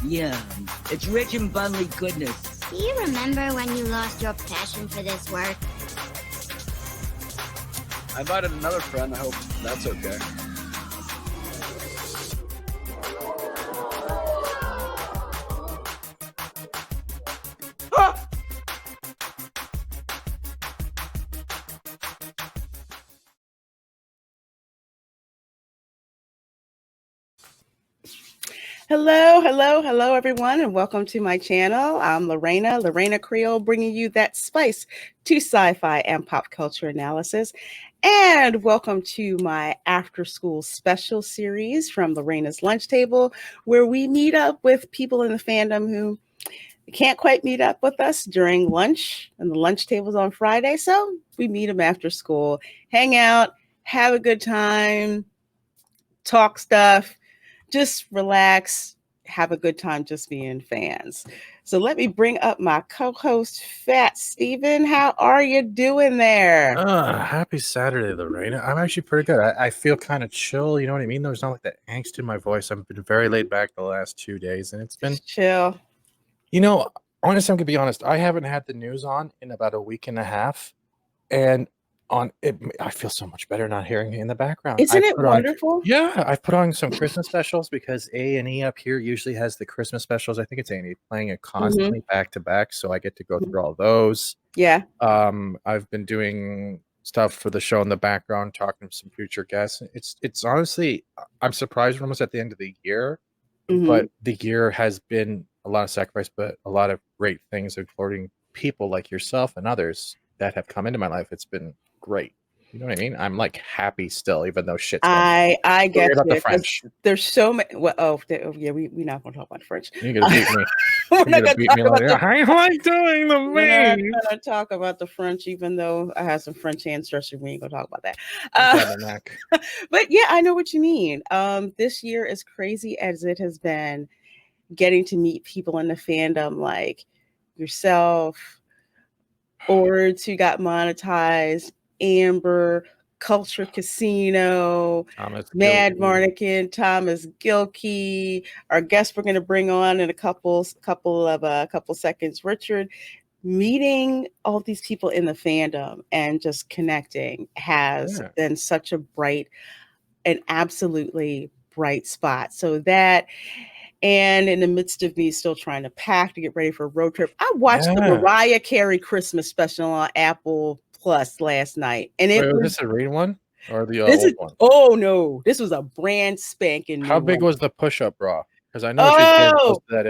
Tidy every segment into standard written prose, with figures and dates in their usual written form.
Yeah, it's rich in bubbly goodness. Do you remember when you lost your passion for this work? I invited another friend. I hope that's okay. Hello, everyone, and welcome to my channel. I'm Reina Creole, bringing you that spice to sci-fi and pop culture analysis. And welcome to my after-school special series from Lorena's Lunch Table, where we meet up with people in the fandom who can't quite meet up with us during lunch, and the lunch table's on Friday, so we meet them after school, hang out, have a good time, talk stuff, just relax, have a good time just being fans. So let me bring up my co-host, Fat Steven. How are you doing there? Happy Saturday, Lorena. I'm actually pretty good. I feel kind of chill. You know what I mean? There's not like that angst in my voice. I've been very laid back the last 2 days, and it's been Just chill. You know, honestly, I'm gonna be honest. I haven't had the news on in about a week and a half, and on it, I feel so much better not hearing it in the background. Isn't it wonderful? Yeah, I've put on some Christmas specials because A&E up here usually has the Christmas specials. I think it's A&E playing it constantly back to back, so I get to go through all those. Yeah. I've been doing stuff for the show in the background, talking to some future guests. It's honestly, I'm surprised we're almost at the end of the year, but the year has been a lot of sacrifice, but a lot of great things, including people like yourself and others that have come into my life. It's been great. You know what I mean? I'm like happy still, even though shit's going on. I get about you. the French. There's so many. Well, yeah, we're not going to talk about the French. You're gonna beat me. We're not going to talk about the. I like doing the We're not memes. going to talk about the French, even though I have some French ancestry. We ain't going to talk about that. But yeah, I know what you mean. This year, as crazy as it has been, getting to meet people in the fandom like yourself, Ords who got monetized, Amber, Culture Casino, Mad Marnikin, Thomas Gilkey. Our guest we're going to bring on in a couple seconds, Richard. Meeting all these people in the fandom and just connecting has been such a bright, an absolutely bright spot. So that, and in the midst of me still trying to pack to get ready for a road trip, I watched the Mariah Carey Christmas special on Apple Plus last night. And was this a real one or the old one? Oh no, this was a brand spanking new How big one. was the push-up bra? Because I know she's close to that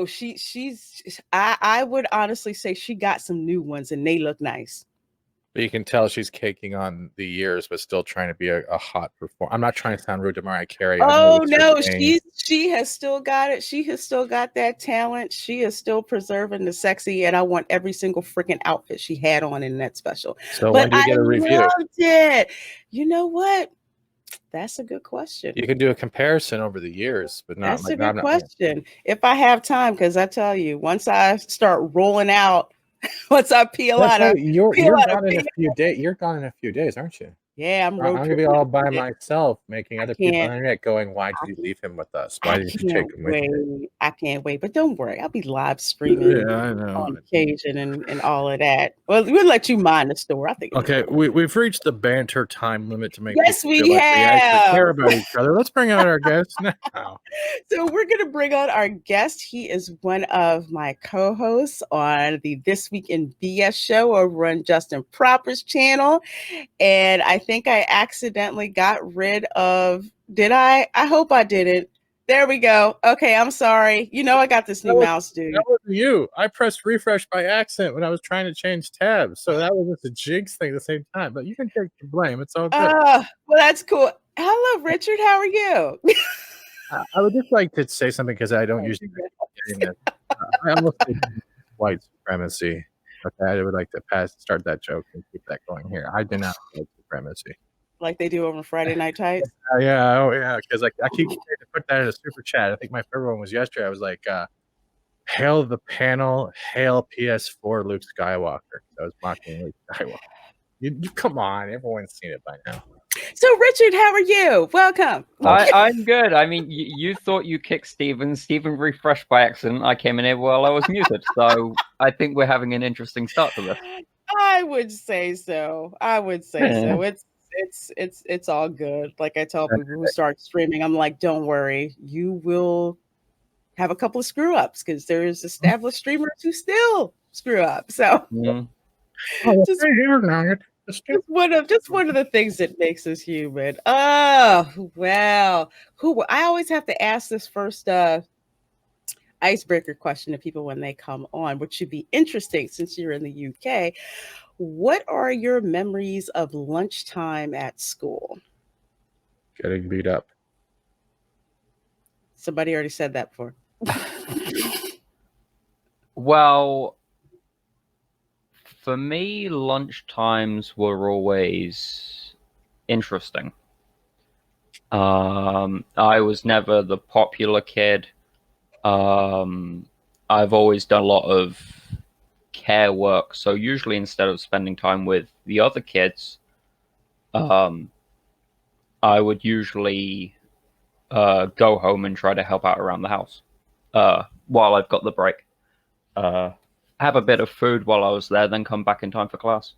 age. She's I would honestly say she got some new ones and they look nice. But you can tell she's caking on the years, but still trying to be a hot performer. I'm not trying to sound rude to Mariah Carey. Oh no, she has still got it. She has still got that talent. She is still preserving the sexy, and I want every single freaking outfit she had on in that special. So when do you get a review? Loved it. You know what? That's a good question. You can do a comparison over the years, but not. That's a good question. If I have time, because I tell you, once I start rolling out. Once I peel out, you're gone in a few days. You're gone in a few days, aren't you? Yeah, I'm gonna be all by myself, making other people on the internet going, "Why did you leave him with us? Why did you take him with you?" I can't wait, but don't worry, I'll be live streaming on occasion and all of that. Well, we'll let you mind the story. I think. Okay, we've reached the banter time limit to make. Yes, we have. Like we actually care about each other. Let's bring out our guest now. So we're gonna bring on our guest. He is one of my co-hosts on the This Week in BS show over on Justin Proper's channel, and I think I accidentally got rid of. Did I? I hope I didn't. There we go. Okay, I'm sorry. You know I got this new mouse, dude. That wasn't you. I pressed refresh by accident when I was trying to change tabs, so that was just a jigs thing at the same time. But you can take the blame. It's all good. Well, that's cool. Hello, Richard. How are you? I would just like to say something because I don't usually. I almost say white supremacy. Okay, I would like to start that joke and keep that going here. I denounce white supremacy. Like they do over Friday Night Tights? Yeah, because I keep trying to put that in a super chat. I think my favorite one was yesterday. I was like, hail the panel, hail PS4 Luke Skywalker. I was mocking Luke Skywalker. You come on, everyone's seen it by now. So, Richard, how are you? Welcome. I'm good. I mean, you thought you kicked Steven. Steven refreshed by accident. I came in here while I was muted. So I think we're having an interesting start to this. I would say so. It's all good. Like I tell people who start streaming, I'm like, don't worry, you will have a couple of screw ups because there's established streamers who still screw up. So just one of the things that makes us human. Oh well, cool. I always have to ask this first icebreaker question to people when they come on, which should be interesting since you're in the UK. What are your memories of lunchtime at school? Getting beat up. Somebody already said that before. Well, for me, lunchtimes were always interesting. I was never the popular kid. I've always done a lot of care work, so usually instead of spending time with the other kids, I would usually go home and try to help out around the house while I've got the break. Have a bit of food while I was there, then come back in time for class.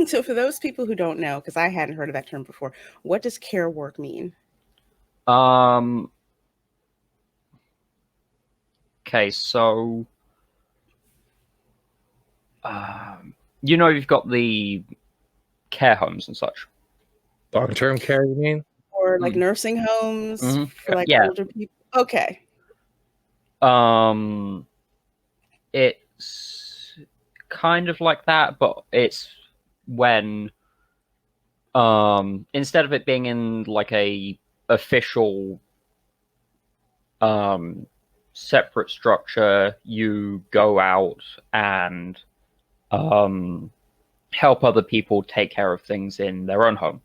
So for those people who don't know, because I hadn't heard of that term before, what does care work mean? Okay, so you've got the care homes and such. Long-term care, you mean? Or like nursing homes for like older people? Okay. It's kind of like that, but it's when instead of it being in like a official separate structure, you go out and help other people take care of things in their own home.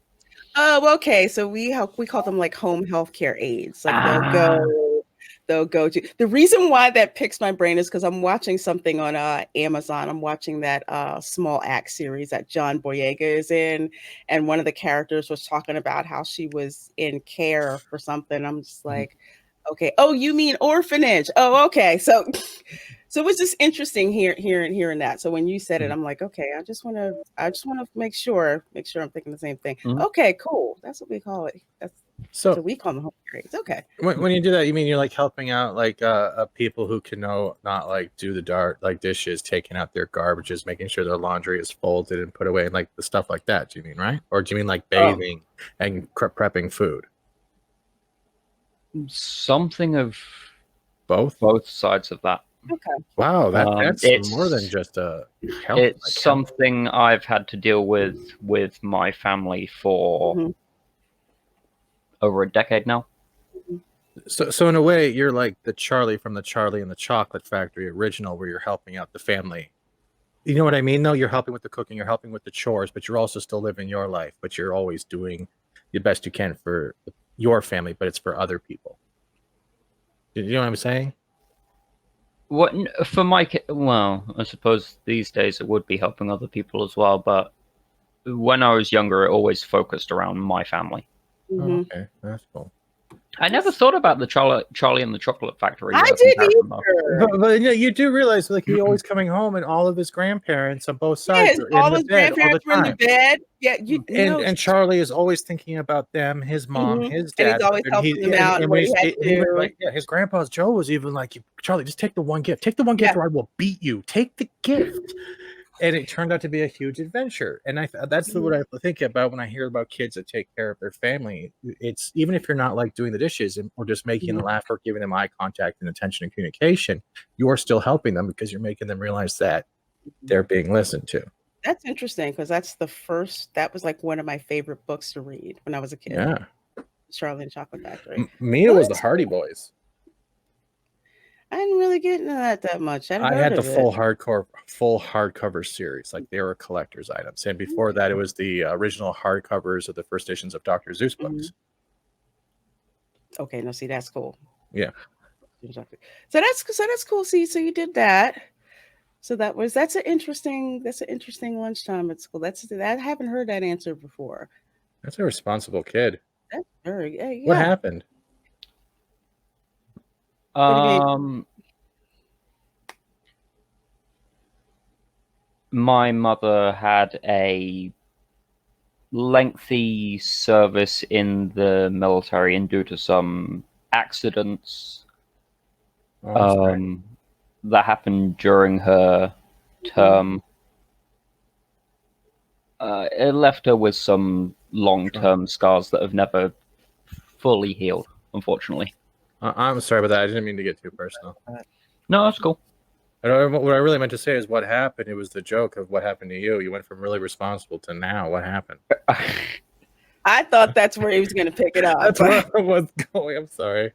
Oh, okay. So we call them like home healthcare aides. Like they'll go to. The reason why that picks my brain is because I'm watching something on Amazon. I'm watching that Small Axe series that John Boyega is in, and one of the characters was talking about how she was in care for something. I'm just like, okay. Oh, you mean orphanage? Oh, okay. So it's just interesting hearing that. So when you said it, I'm like, okay, I just want to make sure I'm thinking the same thing. Okay, cool. That's what we call it. So we call them home grades. Okay. When you do that, you mean you're like helping out like people who can not like do the dishes, taking out their garbages, making sure their laundry is folded and put away, and like the stuff like that. Do you mean right? Or do you mean like bathing and prepping food? Something of both sides of that. Okay. Wow, that's more than just a help. It's something I've had to deal with my family for over a decade now. So in a way, you're like the Charlie from the Charlie and the Chocolate Factory original, where you're helping out the family. You know what I mean? though? You're helping with the cooking, you're helping with the chores, but you're also still living your life. But you're always doing the best you can for your family, but it's for other people. You know what I'm saying? What for my well, I suppose these days it would be helping other people as well, but when I was younger, it always focused around my family. Oh, okay, that's cool. I never thought about the Charlie and the Chocolate Factory. I didn't either. But you do realize, like, he always coming home, and all of his grandparents on both sides are all in his the bed grandparents all the time. were in the bed. Yeah, and Charlie is always thinking about them, his mom, his dad. And he's always helping them out. His grandpa Joe was even like, Charlie, just take the one gift. Take the one gift, or I will beat you. Take the gift. And it turned out to be a huge adventure. And that's what I think about when I hear about kids that take care of their family. It's even if you're not like doing the dishes or just making them laugh or giving them eye contact and attention and communication, you are still helping them because you're making them realize that they're being listened to. That's interesting because that was like one of my favorite books to read when I was a kid. Yeah. Charlie and the Chocolate Factory. Mina was the Hardy Boys. I didn't really get into that much. I had the full hardcover series. Like, they were collector's items. And before that, it was the original hardcovers of the first editions of Dr. Seuss books. Okay, no, see, that's cool. Yeah. So that's cool. See, so you did that. So that's an interesting lunchtime at school. I haven't heard that answer before. That's a responsible kid. That's very yeah. What happened? What do you mean? My mother had a lengthy service in the military, and due to some accidents that happened during her term, it left her with some long-term scars that have never fully healed, unfortunately. I'm sorry about that. I didn't mean to get too personal. No, that's cool. What I really meant to say is what happened. It was the joke of what happened to you. You went from really responsible to now. What happened? I thought that's where he was going to pick it up. That's where I was going. I'm sorry.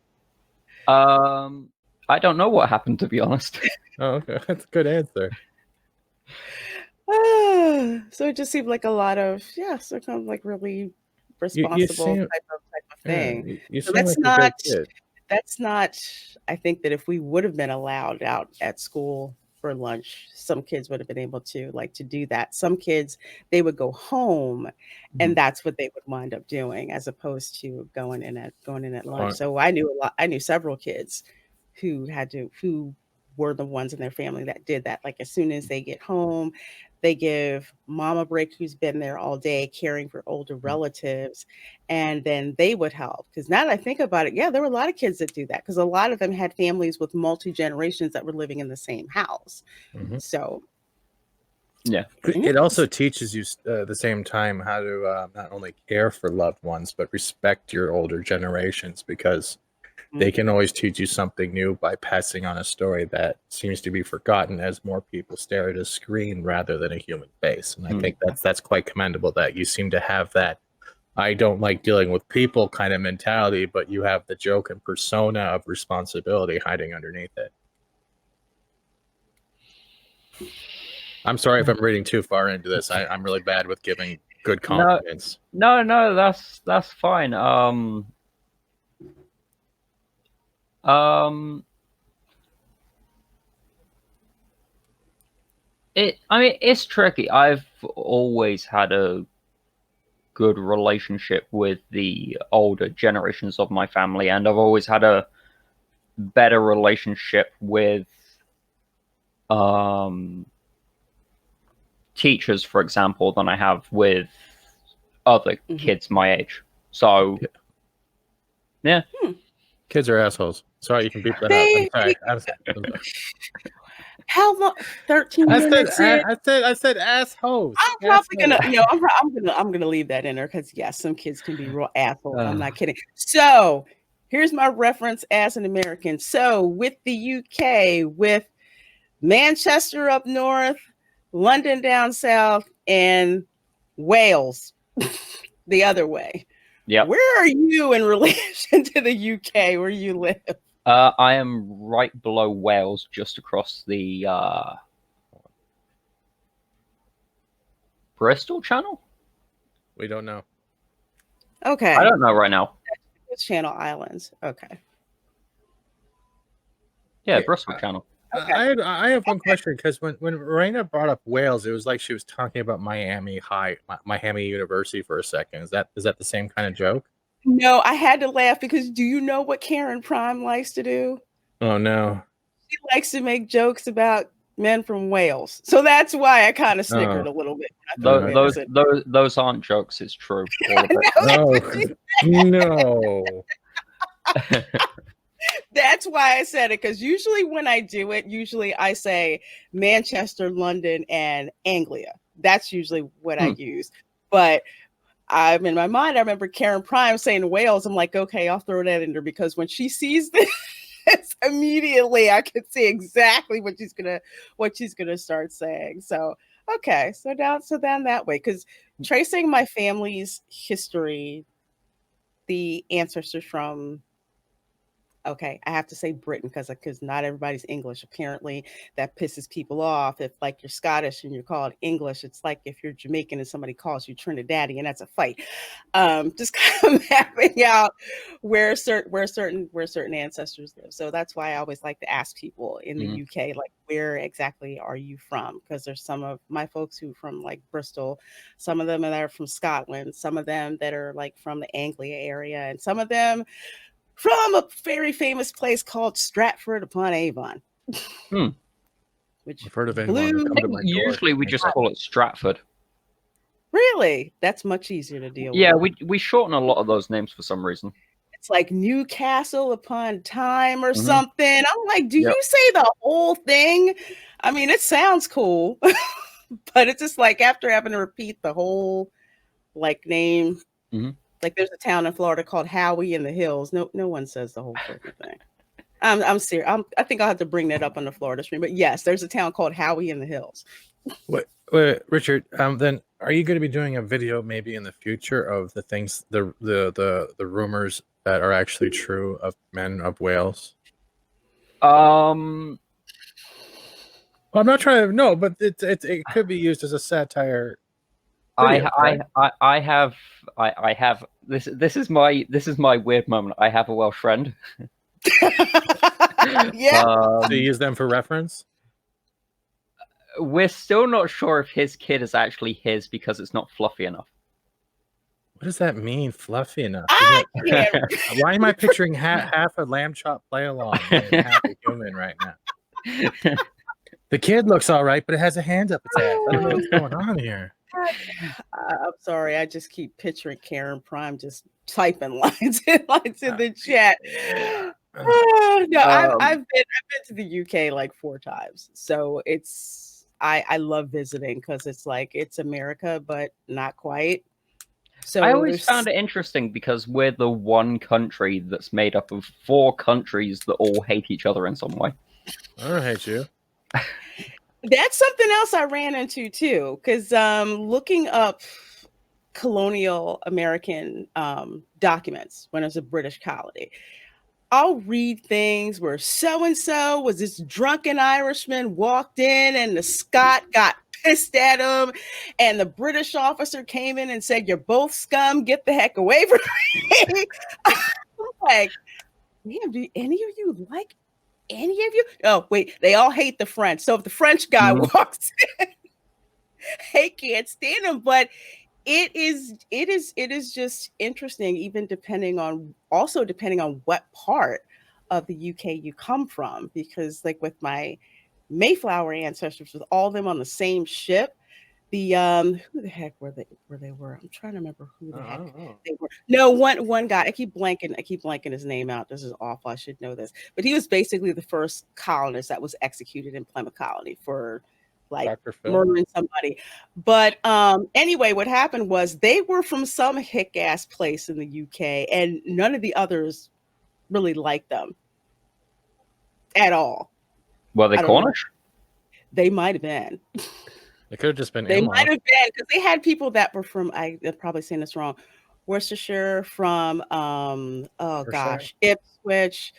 I don't know what happened, to be honest. Oh, okay. That's a good answer. So it just seemed like a lot of so kind of like really responsible type of thing. You so seem that's like a not good kid. that's not I think that if we would have been allowed out at school for lunch, some kids would have been able to do that. Some kids, they would go home and that's what they would wind up doing as opposed to going in at lunch. So I knew several kids who were the ones in their family that did that. Like as soon as they get home, they give mom a break who's been there all day caring for older relatives, and then they would help. Because now that I think about it, there were a lot of kids that do that because a lot of them had families with multi-generations that were living in the same house. So it also teaches you at the same time how to not only care for loved ones but respect your older generations, because they can always teach you something new by passing on a story that seems to be forgotten as more people stare at a screen rather than a human face. And I think that's quite commendable that you seem to have that I don't like dealing with people kind of mentality, but you have the joke and persona of responsibility hiding underneath it. I'm sorry if I'm reading too far into this. I'm really bad with giving good compliments. No, that's fine. It's tricky. I've always had a good relationship with the older generations of my family, and I've always had a better relationship with teachers, for example, than I have with other kids my age. So yeah. Kids are assholes. Sorry, you can beep that up. I'm sorry. How long? 13 minutes. I said assholes. I'm probably I'm gonna leave that in there because some kids can be real assholes. I'm not kidding. So here's my reference as an American. So with the UK, with Manchester up north, London down south, and Wales the other way. Yeah. Where are you in relation to the UK where you live? I am right below Wales, just across the Bristol Channel? We don't know. Okay. I don't know right now. It's Channel Islands. Okay. Yeah, Bristol Channel. Okay. I have one question, because when Reina brought up Wales, it was like she was talking about Miami University for a second. Is that the same kind of joke? No, I had to laugh because do you know what Karen Prime likes to do? Oh no. She likes to make jokes about men from Wales. So that's why I kind of snickered a little bit. Those aren't jokes, it's true. No. That's why I said it, because usually when I do it, I say Manchester, London, and Anglia. That's usually what I use. But I'm in my mind, I remember Karen Prime saying Wales. I'm like, okay, I'll throw that in there, because when she sees this, immediately I can see exactly what she's gonna start saying. So okay, so then that way, because tracing my family's history, the ancestors from Okay, I have to say Britain because not everybody's English. Apparently, that pisses people off. If like you're Scottish and you're called English, it's like if you're Jamaican and somebody calls you Trinidadian, and that's a fight. Just kind of mapping out where certain ancestors live. So that's why I always like to ask people in the UK, like, where exactly are you from? Because there's some of my folks who from like Bristol, some of them that are from Scotland, some of them that are like from the Anglia area, and some of them from a very famous place called Stratford upon Avon. Which I've heard of blew anyone come to my door. Usually we just call it Stratford. Really? That's much easier to deal Yeah, with. we shorten a lot of those names for some reason. It's like Newcastle upon Time or something. I'm like, do Yep. you say the whole thing? I mean, it sounds cool, but it's just like after having to repeat the whole like name. Like there's a town in Florida called Howie in the Hills. No one says the whole freaking thing. I'm serious. I think I'll have to bring that up on the Florida stream. But yes, there's a town called Howie in the Hills. Wait, Richard. Then are you going to be doing a video maybe in the future of the things, the rumors that are actually true of men of Wales? Well, I'm not trying to but it could be used as a satire. Video, I have this is my weird moment. I have a Welsh friend. Yeah. So you use them for reference? We're still not sure if his kid is actually his because it's not fluffy enough. What does that mean, fluffy enough? Why am I picturing half a lamb chop play along and half a human right now? The kid looks all right, but it has a hand up its ass. I don't know what's going on here. I'm sorry. I just keep picturing Karen Prime just typing lines in the chat. No, I've been to the UK like 4 times, so I love visiting because it's like it's America, but not quite. So I always found it interesting because we're the one country that's made up of 4 countries that all hate each other in some way. I don't hate you. That's something else I ran into too, because looking up colonial American documents when it was a British colony, I'll read things where so-and-so was this drunken Irishman walked in and the Scot got pissed at him and the British officer came in and said, "You're both scum, get the heck away from me." I'm like, man, do any of you like any of you? Oh, wait, they all hate the French. So if the French guy walks in, they can't stand him. But it is just interesting, even depending on what part of the UK you come from, because like with my Mayflower ancestors, with all of them on the same ship, the who the heck were they? I'm trying to remember who the heck they were. No, one guy. I keep blanking his name out. This is awful. I should know this, but he was basically the first colonist that was executed in Plymouth Colony for like murdering somebody. But anyway, what happened was they were from some hick ass place in the UK, and none of the others really liked them at all. Well, they Cornish? They might have been. It could have just been. They might have been, because they had people that were from, I'm probably saying this wrong, Worcestershire, from Ipswich,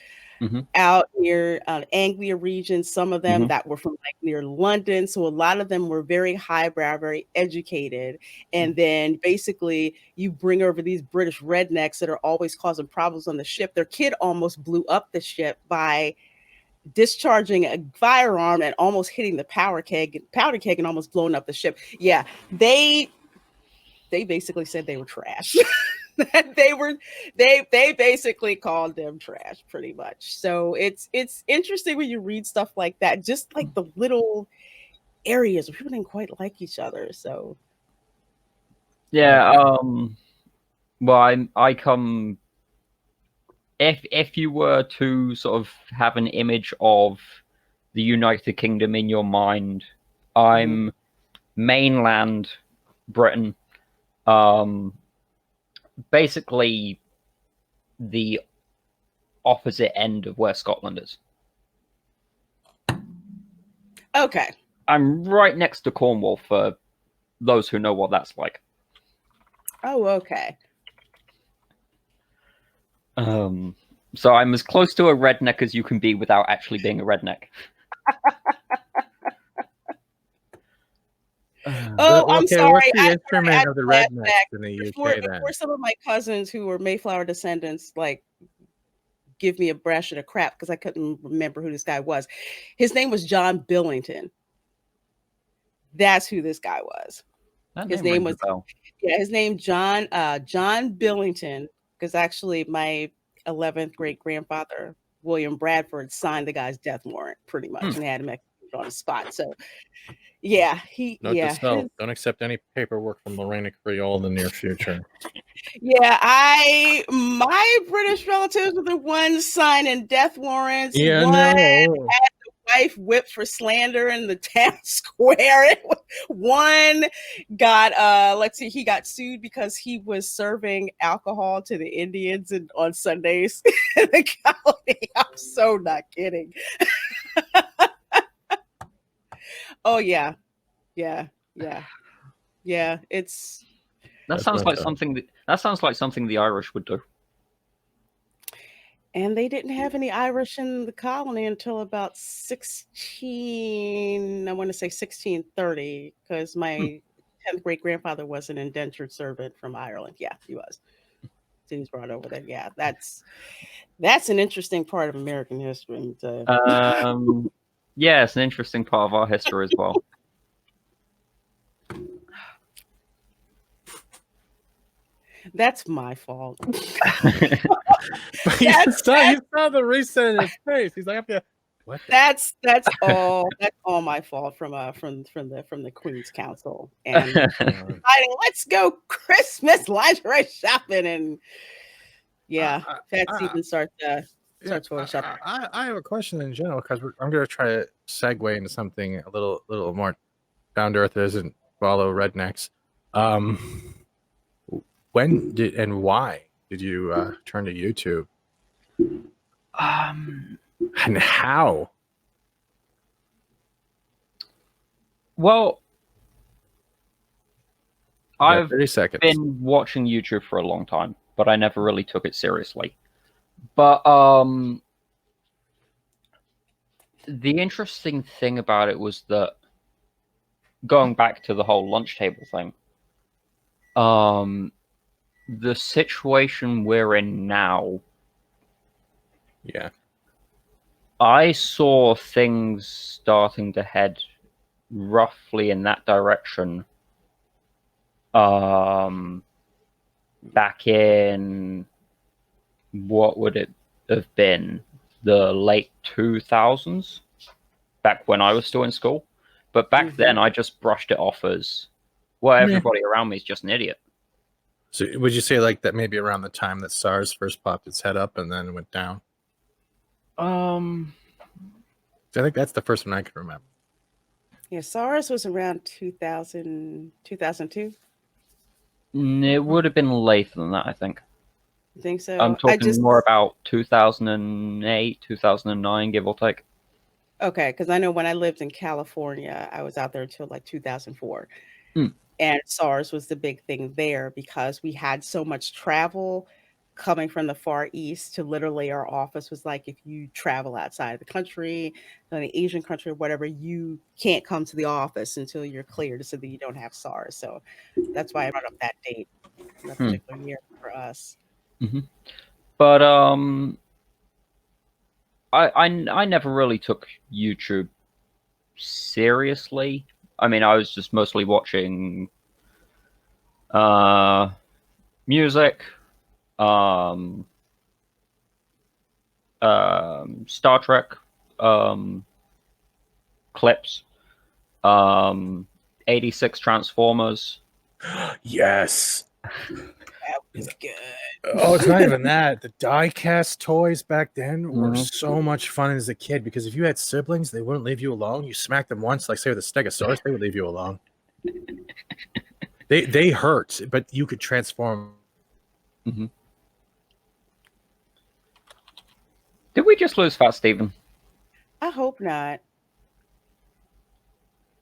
out near Anglia region. Some of them that were from like near London. So a lot of them were very highbrow, very educated. And then basically you bring over these British rednecks that are always causing problems on the ship. Their kid almost blew up the ship by discharging a firearm and almost hitting the powder keg and almost blowing up the ship. Yeah, they basically said they were trash. they basically called them trash pretty much. So it's interesting when you read stuff like that, just like the little areas where people didn't quite like each other. So yeah, well, I come. If you were to sort of have an image of the United Kingdom in your mind, I'm mainland Britain, basically the opposite end of where Scotland is. Okay. I'm right next to Cornwall, for those who know what that's like. Oh, okay. So I'm as close to a redneck as you can be without actually being a redneck. I'm sorry. What's the instrument of the rednecks in the UK then? Before some of my cousins who were Mayflower descendants, like, give me a brush and a crap because I couldn't remember who this guy was. His name was John Billington. That's who this guy was. His name was John Billington, because actually my 11th great grandfather William Bradford signed the guy's death warrant pretty much and had him executed on the spot. So yeah, don't accept any paperwork from Reina Creole in the near future. Yeah, my British relatives were the ones signing death warrants. Yeah, one had no. the wife whipped for slander in the town square. One got he got sued because he was serving alcohol to the Indians on Sundays in the colony. I'm so not kidding. Oh yeah. It's that sounds like something the Irish would do. And they didn't have any Irish in the colony until about 1630, because my 10th great grandfather was an indentured servant from Ireland. Yeah, he was. So he was brought over there. Yeah, that's an interesting part of American history. Yeah, it's an interesting part of our history as well. That's my fault. You saw the reset in his face. He's like, what? That's all my fault from the Queen's Council and deciding, let's go Christmas lingerie shopping, and that's even starts Photoshop. I have a question in general, because I'm going to try to segue into something a little more down to earth that doesn't follow rednecks. When did and why did you turn to YouTube? And how? Well, I've 30 seconds. been watching YouTube for a long time, but I never really took it seriously. But the interesting thing about it was that, going back to the whole lunch table thing, the situation we're in now, I saw things starting to head roughly in that direction back in, what would it have been, the late 2000s, back when I was still in school. But back then I just brushed it off as, well, everybody around me is just an idiot. So would you say like that maybe around the time that SARS first popped its head up and then went down? I think that's the first one I can remember. Yeah, SARS was around 2000, 2002. It would have been later than that, I think. You think so? I'm talking more about 2008, 2009, give or take. Okay, because I know when I lived in California, I was out there until like 2004. And SARS was the big thing there because we had so much travel coming from the Far East to literally our office was like, if you travel outside of the country, an Asian country or whatever, you can't come to the office until you're cleared so that you don't have SARS. So that's why I brought up that date, that particular year for us. But I never really took YouTube seriously. I mean, I was just mostly watching music, Star Trek clips, 86 Transformers. Yes. That was good. Oh, it's not even that. The die-cast toys back then were so much fun as a kid, because if you had siblings, they wouldn't leave you alone. You smacked them once, like say with a Stegosaurus, they would leave you alone. They hurt, but you could transform. Did we just lose Fat Steven? I hope not.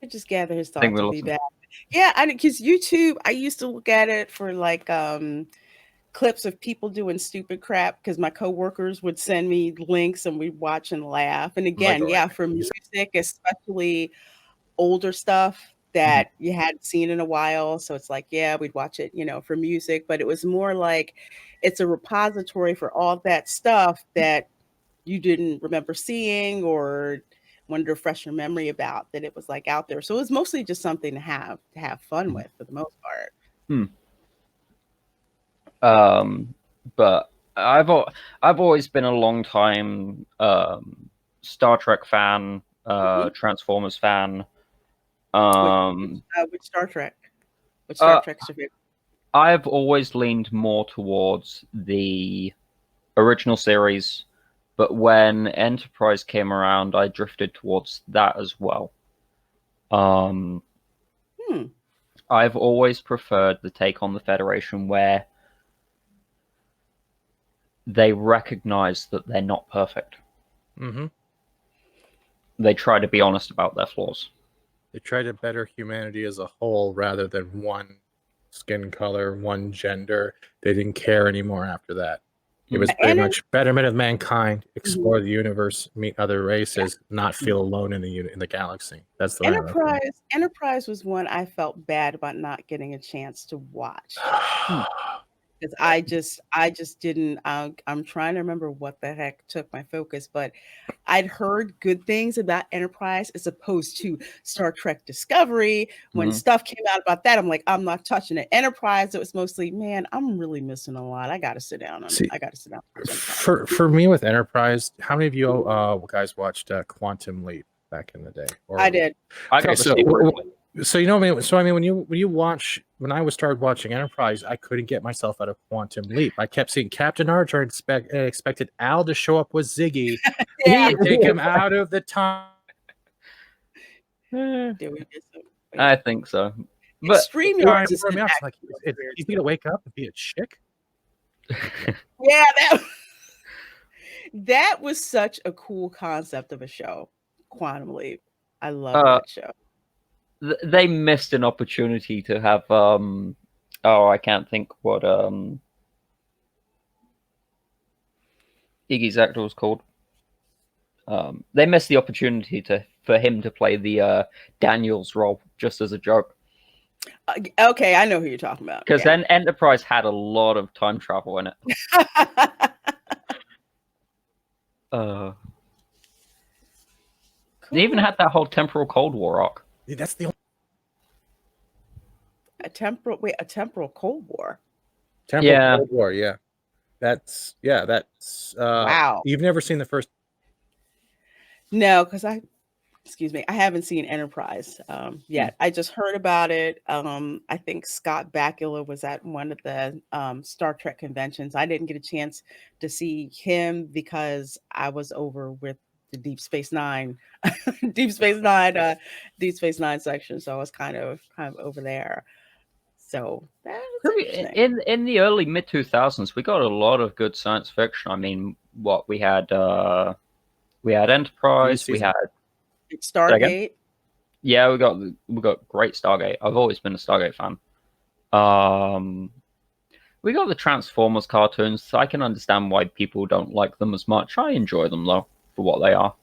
I just gather his thoughts to be back. Yeah, because YouTube, I used to look at it for like clips of people doing stupid crap because my coworkers would send me links and we'd watch and laugh. And again, yeah, for music, especially older stuff that you hadn't seen in a while. So it's like, yeah, we'd watch it, for music, but it was more like it's a repository for all that stuff that you didn't remember seeing or wanted to refresh your memory about, that it was like out there. So it was mostly just something to have fun with for the most part. But I've always been a long time Star Trek fan, Transformers fan. Which Star Trek? Which Star Trek's your favorite? I've always leaned more towards the original series, but when Enterprise came around, I drifted towards that as well. I've always preferred the take on the Federation where they recognize that they're not perfect. They try to be honest about their flaws. They try to better humanity as a whole rather than one skin color, one gender. They didn't care anymore after that. It was pretty much betterment of mankind, explore the universe, meet other races, not feel alone in the galaxy. That's the Enterprise. Enterprise was one I felt bad about not getting a chance to watch. Because I just didn't. I'm trying to remember what the heck took my focus, but I'd heard good things about Enterprise as opposed to Star Trek Discovery. When stuff came out about that, I'm like, I'm not touching it. Enterprise, it was mostly, man, I'm really missing a lot. I got to sit down. I got to sit down. For me with Enterprise, how many of you guys watched Quantum Leap back in the day? I did. So when I started watching Enterprise, I couldn't get myself out of Quantum Leap. I kept seeing Captain Archer and expected Al to show up with Ziggy and take him out of the time. I think so. But StreamYard is like, he's gonna wake up and be a chick. Yeah, that was such a cool concept of a show. Quantum Leap. I love that show. They missed an opportunity to have I can't think what Iggy's actor was called. They missed the opportunity for him to play the Daniels role just as a joke. Okay, I know who you're talking about. Because then Enterprise had a lot of time travel in it. Cool. They even had that whole temporal Cold War arc. Yeah, that's the only... a temporal Cold War. Cold War, yeah. That's wow. You've never seen the first? No, because I haven't seen Enterprise yet. I just heard about it. I think Scott Bakula was at one of the Star Trek conventions. I didn't get a chance to see him because I was over with the Deep Space Nine section. So I was kind of over there. So in the early mid 2000s, we got a lot of good science fiction. I mean, we had Enterprise, we had Stargate. Yeah, we got great Stargate. I've always been a Stargate fan. We got the Transformers cartoons. So I can understand why people don't like them as much. I enjoy them though for what they are.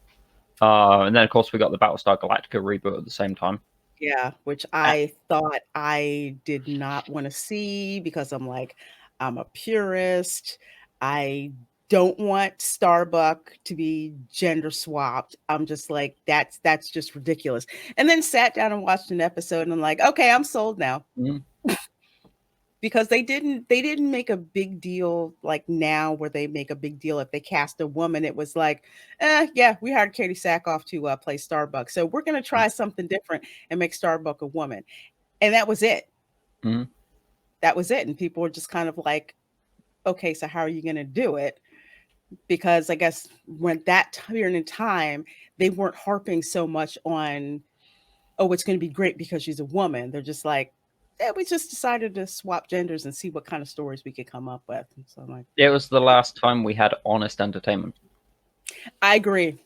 And then of course we got the Battlestar Galactica reboot at the same time. Yeah, which I thought I did not want to see because I'm a purist. I don't want Starbuck to be gender swapped. I'm just like, that's just ridiculous. And then sat down and watched an episode and I'm like, okay, I'm sold now. Because they didn't make a big deal like now where they make a big deal if they cast a woman. It was like, yeah, we hired Katie Sackhoff to play Starbuck. So we're going to try something different and make Starbuck a woman. And that was it. That was it. And people were just kind of like, okay, so how are you going to do it? Because I guess when that period in time, they weren't harping so much on, oh, it's going to be great because she's a woman. They're just like, yeah, we just decided to swap genders and see what kind of stories we could come up with. And so I'm like, it was the last time we had honest entertainment. I agree.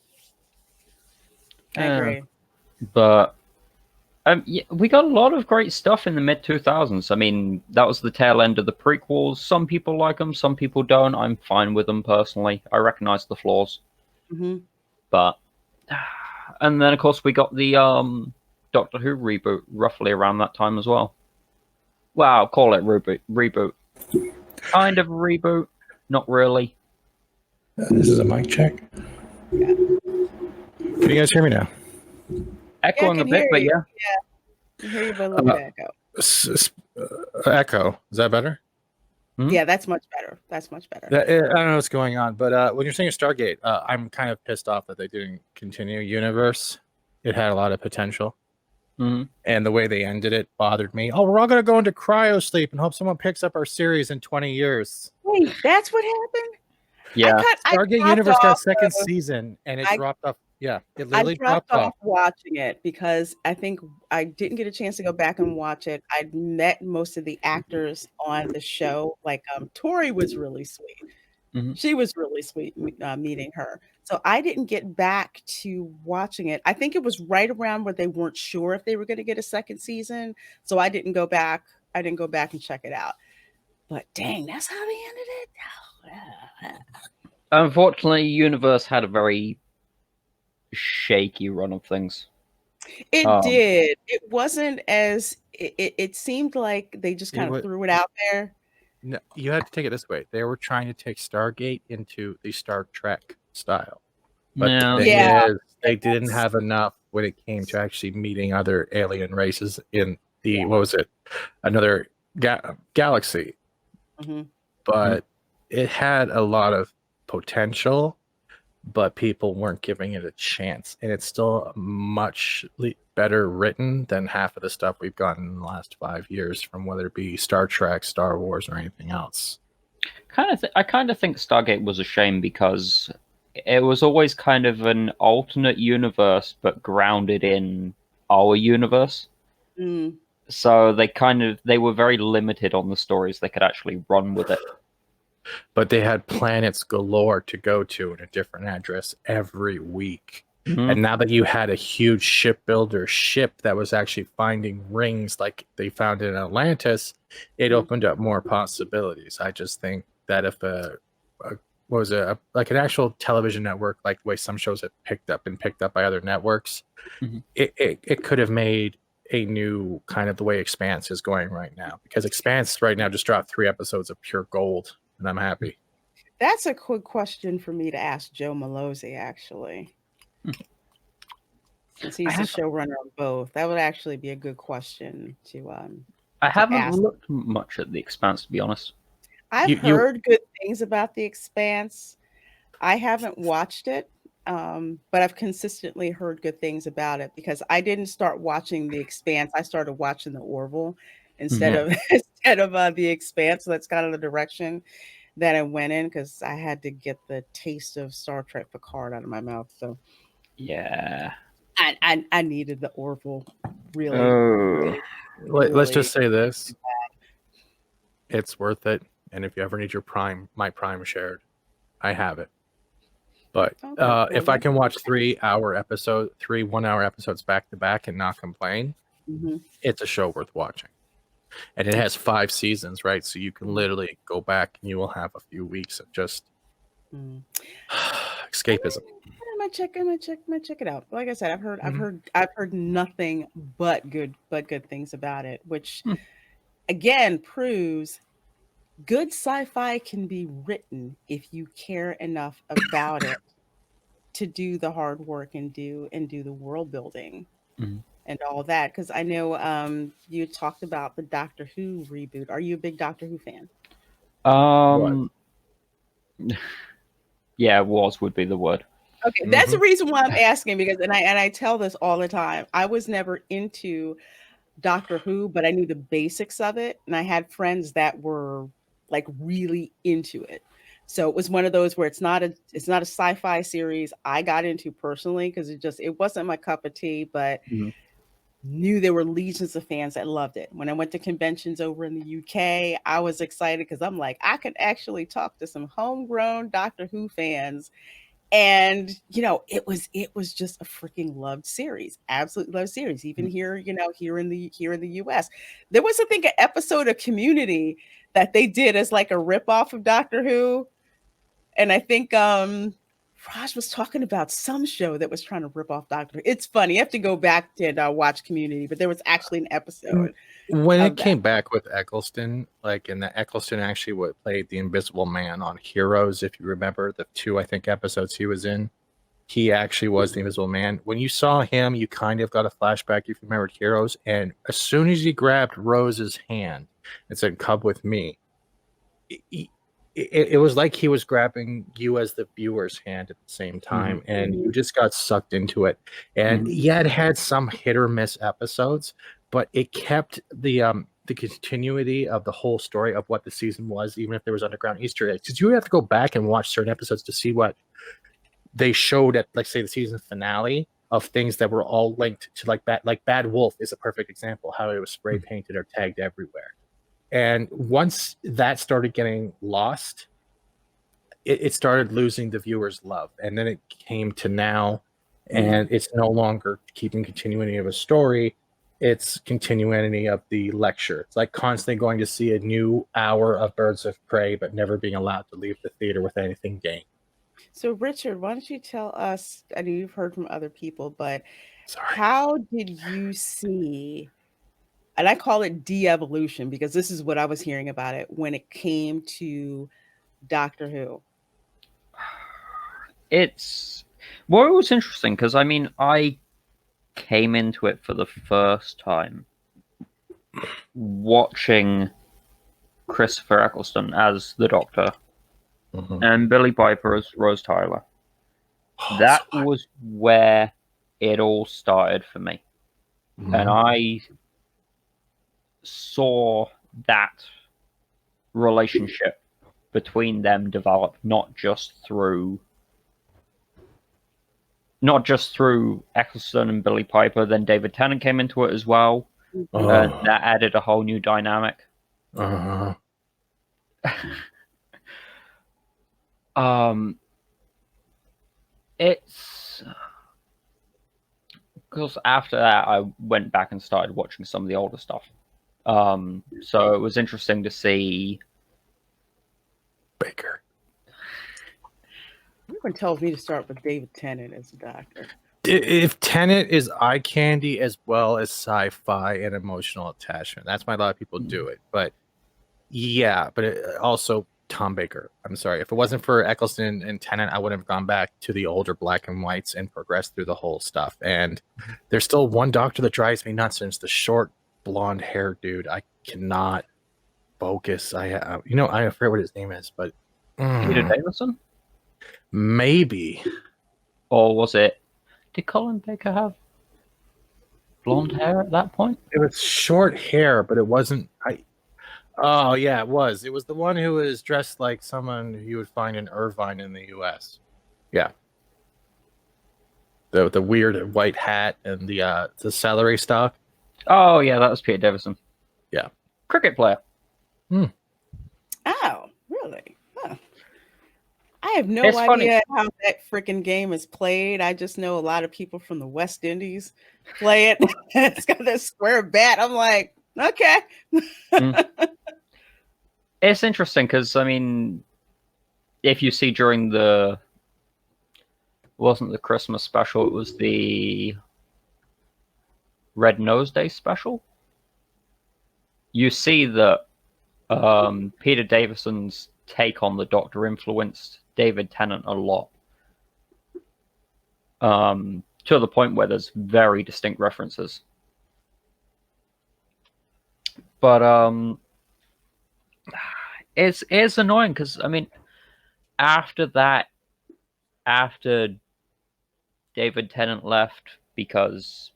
But Yeah, we got a lot of great stuff in the mid 2000s. I mean, that was the tail end of the prequels. Some people like them, some people don't. I'm fine with them personally. I recognize the flaws, but and then of course we got the Doctor Who reboot roughly around that time as well. Wow, call it reboot. Kind of a reboot, not really. This is a mic check. Yeah. Can you guys hear me now? Echoing a bit, but yeah. I can hear you, but a little bit echo. Echo. Is that better? Yeah, that's much better. That's much better. I don't know what's going on, but when you're saying Stargate, I'm kind of pissed off that they didn't continue Universe. It had a lot of potential. And the way they ended it bothered me. Oh, we're all going to go into cryo sleep and hope someone picks up our series in 20 years. Wait, that's what happened? Yeah. Stargate Universe got a second season and it dropped off. Yeah, it literally dropped off watching it because I think I didn't get a chance to go back and watch it. I'd met most of the actors on the show. Like Tori was really sweet. She was really sweet meeting her. So I didn't get back to watching it. I think it was right around where they weren't sure if they were going to get a second season. So I didn't go back. I didn't go back and check it out. But dang, that's how they ended it. Unfortunately, Universe had a very shaky run of things. It did. It wasn't as it seemed like they just kind of threw it out there. No, you had to take it this way. They were trying to take Stargate into the Star Trek style. But the thing is, they didn't have enough when it came to actually meeting other alien races in the, what was it? Another galaxy. But it had a lot of potential, but people weren't giving it a chance. And it's still much better written than half of the stuff we've gotten in the last 5 years, from whether it be Star Trek, Star Wars, or anything else. I kind of think Stargate was a shame because it was always kind of an alternate universe, but grounded in our universe. So they were very limited on the stories they could actually run with it. But they had planets galore to go to in a different address every week. And now that you had a huge shipbuilder ship that was actually finding rings like they found in Atlantis, it opened up more possibilities. I just think that if like an actual television network, like the way some shows have picked up by other networks, it could have made a new kind of the way Expanse is going right now. Because Expanse right now just dropped 3 episodes of pure gold, and I'm happy. That's a quick question for me to ask Joe Malozzi, actually. Since he's the showrunner on both, that would actually be a good question to I haven't looked much at The Expanse, to be honest. I've heard good things about The Expanse. I haven't watched it, but I've consistently heard good things about it because I didn't start watching The Expanse. I started watching The Orville instead of The Expanse. So that's kind of the direction that I went in because I had to get the taste of Star Trek Picard out of my mouth. So yeah, I needed the Orville really. Let's just say this: it's worth it. And if you ever need my Prime shared, I have it. But if I can watch 3 1-hour episodes back to back and not complain, it's a show worth watching. And it has 5 seasons, right? So you can literally go back and you will have a few weeks of just escapism. I'm gonna check it out. Like I said, I've heard nothing but good things about it, which again proves good sci-fi can be written if you care enough about it to do the hard work and do the world building and all that. Because I know you talked about the Doctor Who reboot. Are you a big Doctor Who fan? Yeah, would be the word. Okay, that's the reason why I'm asking, because and I tell this all the time. I was never into Doctor Who, but I knew the basics of it, and I had friends that were like really into it. So it was one of those where it's not a sci-fi series I got into personally because it wasn't my cup of tea, but knew there were legions of fans that loved it. When I went to conventions over in the UK, I was excited because I'm like, I could actually talk to some homegrown Doctor Who fans And it was just a freaking loved series, absolutely loved series. Even here, here in the US, there was, I think, an episode of Community that they did as like a ripoff of Doctor Who, and I think Raj was talking about some show that was trying to rip off Doctor Who. It's funny. You have to go back and watch Community, but there was actually an episode when it came back with Eccleston, and the Eccleston actually played the Invisible Man on Heroes. If you remember the 2, I think, episodes he was in, he actually was the Invisible Man. When you saw him, you kind of got a flashback if you remembered Heroes. And as soon as he grabbed Rose's hand and said, "Come with me," it was like he was grabbing you as the viewer's hand at the same time, and you just got sucked into it. And yeah, it had some hit or miss episodes, but it kept the continuity of the whole story of what the season was, even if there was underground Easter eggs. Because you have to go back and watch certain episodes to see what they showed at, like, say, the season finale, of things that were all linked to, like Bad Wolf is a perfect example, how it was spray painted or tagged everywhere. And once that started getting lost, it started losing the viewer's love. And then it came to now, and it's no longer keeping continuity of a story. It's continuity of the lecture. It's like constantly going to see a new hour of Birds of Prey, but never being allowed to leave the theater with anything gained. So, Richard, why don't you tell us? I know you've heard from other people, but how did you see? And I call it de-evolution because this is what I was hearing about it when it came to Doctor Who. It was interesting because I came into it for the first time watching Christopher Eccleston as the Doctor and Billie Piper as Rose Tyler. That was where it all started for me. And I saw that relationship between them develop not just through Eccleston and Billie Piper. Then David Tennant came into it as well. That added a whole new dynamic. It's because after that I went back and started watching some of the older stuff. So it was interesting to see Baker. Everyone tells me to start with David Tennant as a Doctor. If Tennant is eye candy as well as sci-fi and emotional attachment, that's why a lot of people do it. But yeah, but also Tom Baker. I'm sorry. If it wasn't for Eccleston and Tennant, I would have gone back to the older black and whites and progressed through the whole stuff. And there's still one Doctor that drives me nuts, and it's the short blonde hair dude. I cannot focus. I forget what his name is, but Peter Davison? Maybe. Or was it? Did Colin Baker have blonde hair at that point? It was short hair, but it wasn't. Oh yeah, it was. It was the one who was dressed like someone you would find in Irvine in the U.S. Yeah. The weird white hat and the celery stalk. Oh yeah, that was Peter Davison. Yeah. Cricket player. Oh, really? Huh. I have no idea how that freaking game is played. I just know a lot of people from the West Indies play it. It's got this square bat. I'm like, okay. It's interesting because, if you see during it wasn't the Christmas special, it was the Red Nose Day special. You see that Peter Davison's take on the Doctor influenced David Tennant a lot. To the point where there's very distinct references. But it's annoying because after David Tennant left, because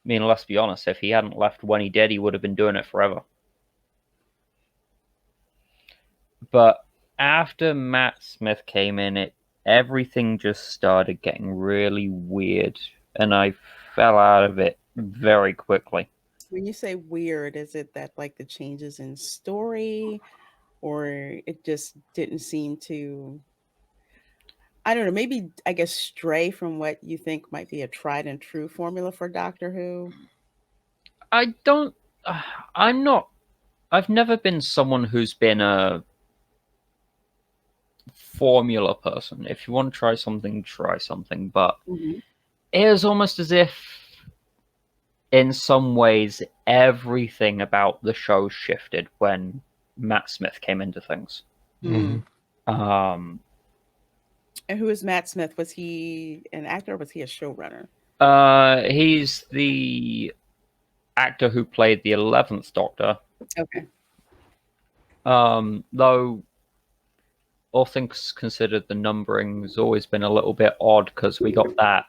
let's be honest, if he hadn't left when he did, he would have been doing it forever. But after Matt Smith came in, everything just started getting really weird, and I fell out of it very quickly. When you say weird, is it that like the changes in story, or it just didn't seem to? I don't know, maybe I guess stray from what you think might be a tried and true formula for Doctor Who? I don't. I'm not. I've never been someone who's been a formula person. If you want to try something, try something. But Mm-hmm. it was almost as if, in some ways, everything about the show shifted when Matt Smith came into things. Mm. Um, And who is Matt Smith? Was he an actor or was he a showrunner? he's the actor who played the 11th Doctor. Okay. Though all things considered, the numbering has always been a little bit odd because we got that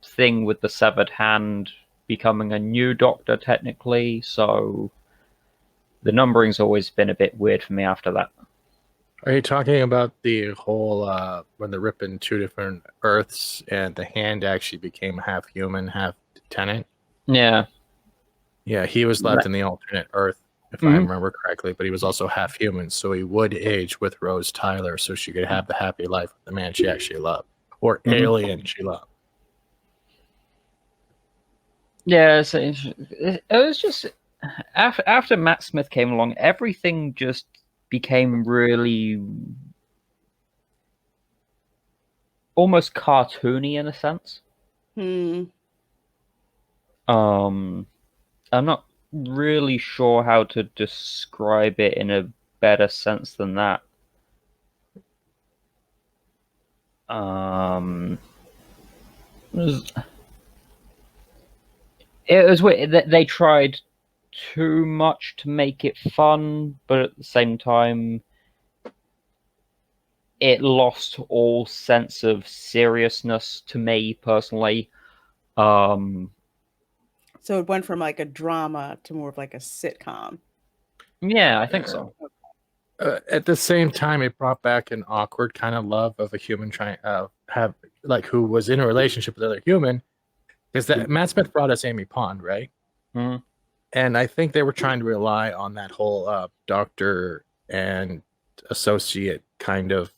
thing with the severed hand becoming a new Doctor technically, so the numbering's always been a bit weird for me after that. Are you talking about the whole when they're ripping two different Earths and the hand actually became half human, half tenant? Yeah. Yeah, he was left in the alternate Earth, if I remember correctly, but he was also half human, so he would age with Rose Tyler so she could have the happy life with the man she actually loved, or alien she loved. Yeah, so it was just after Matt Smith came along, everything just became really almost cartoony in a sense. I'm not really sure how to describe it in a better sense than that. It was weird. They tried too much to make it fun, but at the same time, it lost all sense of seriousness to me personally. So it went from like a drama to more of like a sitcom. Yeah, I think so. At the same time, it brought back an awkward kind of love of a human trying have like who was in a relationship with another human. Because that Matt Smith brought us Amy Pond, right? Mm-hmm. And I think they were trying to rely on that whole doctor and associate kind of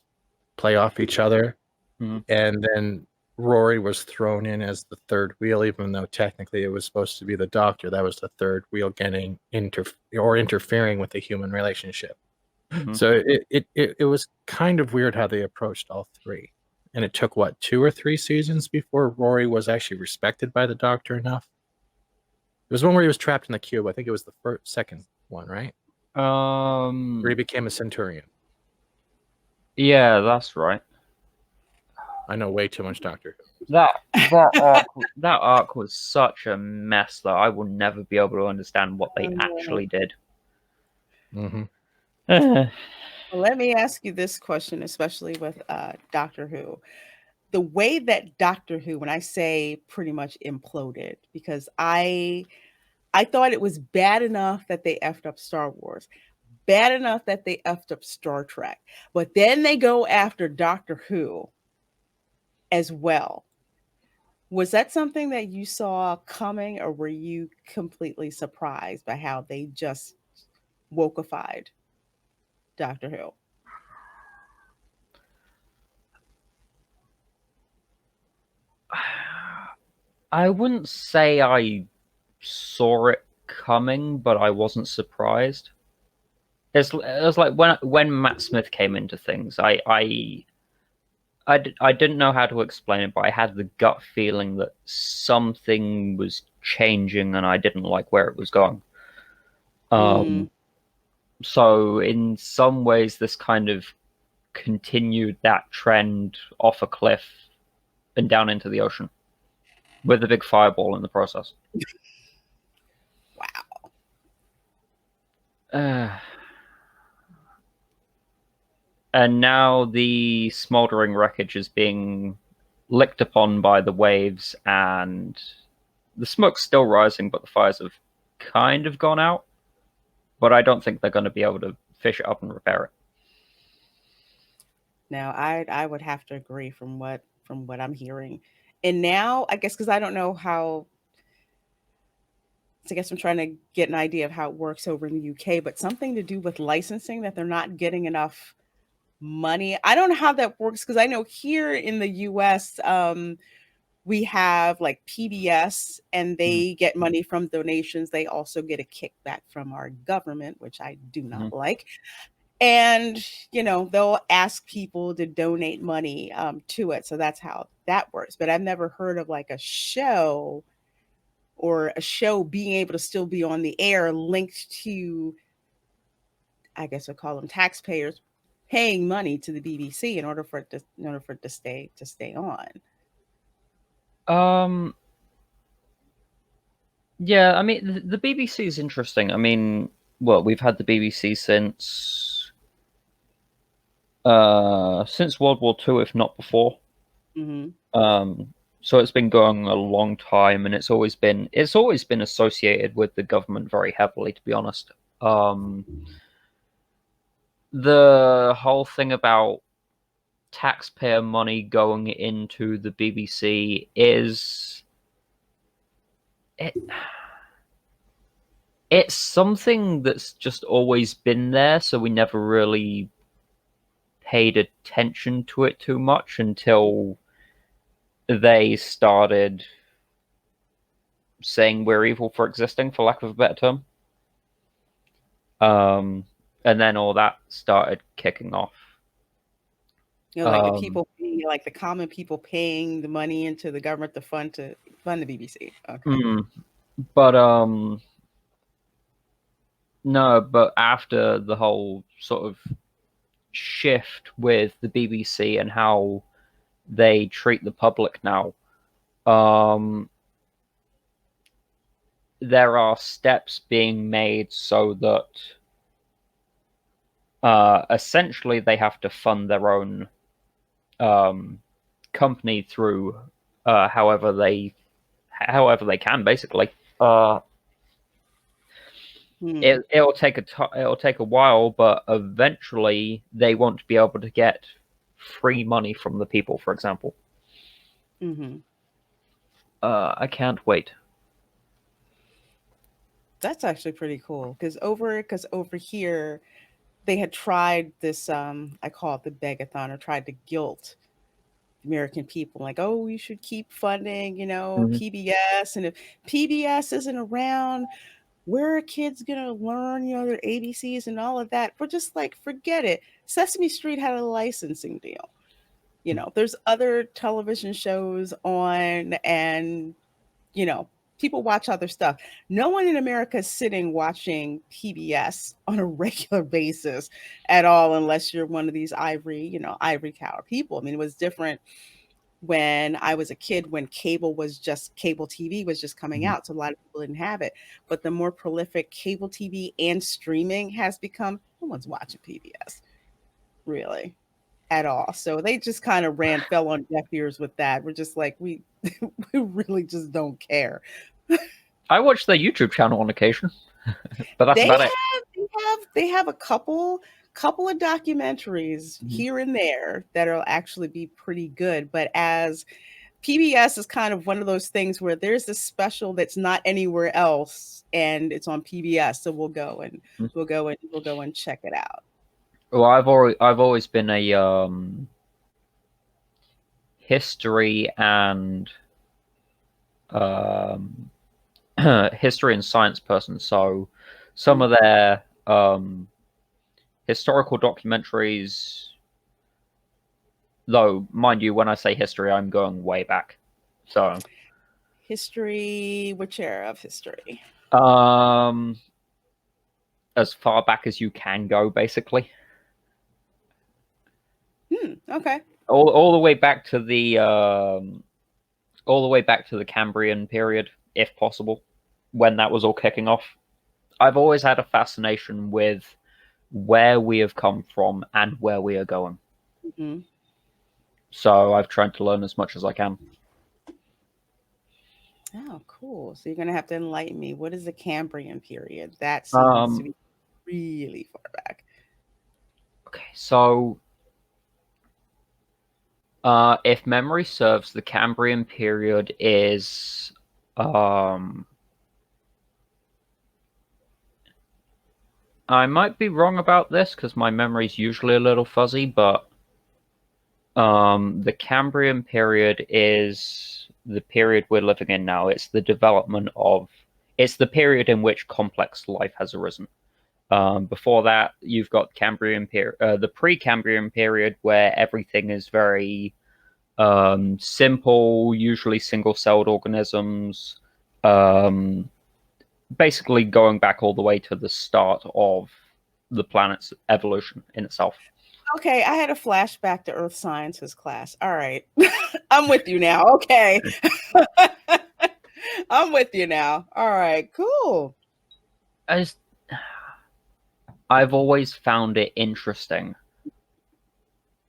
play off each other. Mm-hmm. And then Rory was thrown in as the third wheel, even though technically it was supposed to be the doctor that was the third wheel getting interfering with the human relationship. Mm-hmm. So it was kind of weird how they approached all three. And it took, what, 2 or 3 seasons before Rory was actually respected by the doctor enough? It was one where he was trapped in the cube. I think it was the second one, right? Where he became a Centurion. Yeah, that's right. I know way too much Doctor Who. That arc was such a mess that I will never be able to understand what they actually did. Mm-hmm. Well, let me ask you this question, especially with Doctor Who. The way that Doctor Who, when I say pretty much imploded, because I thought it was bad enough that they effed up Star Wars, bad enough that they effed up Star Trek, but then they go after Doctor Who as well. Was that something that you saw coming, or were you completely surprised by how they just wokeified Doctor Who? I wouldn't say I saw it coming, but I wasn't surprised. It was like when Matt Smith came into things, I didn't know how to explain it, but I had the gut feeling that something was changing and I didn't like where it was going. So in some ways, this kind of continued that trend off a cliff and down into the ocean with a big fireball in the process. Wow. And now the smoldering wreckage is being licked upon by the waves, and the smoke's still rising, but the fires have kind of gone out. But I don't think they're going to be able to fish it up and repair it. Now, I would have to agree from what I'm hearing. And now, I guess, because I don't know how, so I guess I'm trying to get an idea of how it works over in the UK, but something to do with licensing, that they're not getting enough money. I don't know how that works because I know here in the US, we have like PBS and they get money from donations. They also get a kickback from our government, which I do not like. And, they'll ask people to donate money to it. So that's how that works. But I've never heard of like a show being able to still be on the air linked to, I guess we'll call them taxpayers, paying money to the BBC in order for it to stay on. Yeah, I mean, the BBC is interesting. I mean, well, we've had the BBC since World War II, if not before. So it's been going a long time, and it's always been associated with the government very heavily, to be honest. The whole thing about taxpayer money going into the BBC it's something that's just always been there, so we never really paid attention to it too much until they started saying we're evil for existing, for lack of a better term. And then all that started kicking off. Like the people, like the common people paying the money into the government to fund the BBC. Okay. But no, but after the whole sort of shift with the BBC and how they treat the public now, there are steps being made so that essentially they have to fund their own company through however they can, basically. It'll take a while, but eventually they want to be able to get free money from the people, for example. I can't wait. That's actually pretty cool because over here they had tried this, I call it the begathon, or tried to guilt American people like, oh, you should keep funding, PBS, and if PBS isn't around, where are kids gonna learn, their ABCs and all of that? We're just like, forget it. Sesame Street had a licensing deal. There's other television shows on, and people watch other stuff. No one in America is sitting watching PBS on a regular basis at all, unless you're one of these ivory cow people. I mean, it was different when I was a kid, when cable TV was just coming out. So a lot of people didn't have it. But the more prolific cable TV and streaming has become, no one's watching PBS, really, at all. So they just kind of fell on deaf ears with that. We're just like, we really just don't care. I watch their YouTube channel on occasion, but that's about it. They have a couple of documentaries here and there that'll actually be pretty good. But as PBS is kind of one of those things where there's this special that's not anywhere else and it's on PBS, so we'll go and check it out. Well, I've always been a history and history and science person, so some of their historical documentaries, though mind you, when I say history, I'm going way back. So history, which era of history? As far back as you can go, basically. Okay. All the way back to the Cambrian period, if possible, when that was all kicking off. I've always had a fascination with where we have come from and where we are going. So I've tried to learn as much as I can. Oh, cool. So you're going to have to enlighten me. What is the Cambrian period? That seems to be really far back. Okay, so if memory serves, the Cambrian period is I might be wrong about this because my memory's usually a little fuzzy, but the Cambrian period is the period we're living in now. It's the development of, it's the period in which complex life has arisen. Before that, you've got Cambrian period, the pre-Cambrian period, where everything is very simple, usually single-celled organisms. Basically, going back all the way to the start of the planet's evolution in itself. Okay, I had a flashback to Earth Sciences class. All right. I'm with you now. Okay. I'm with you now. All right, cool. I've always found it interesting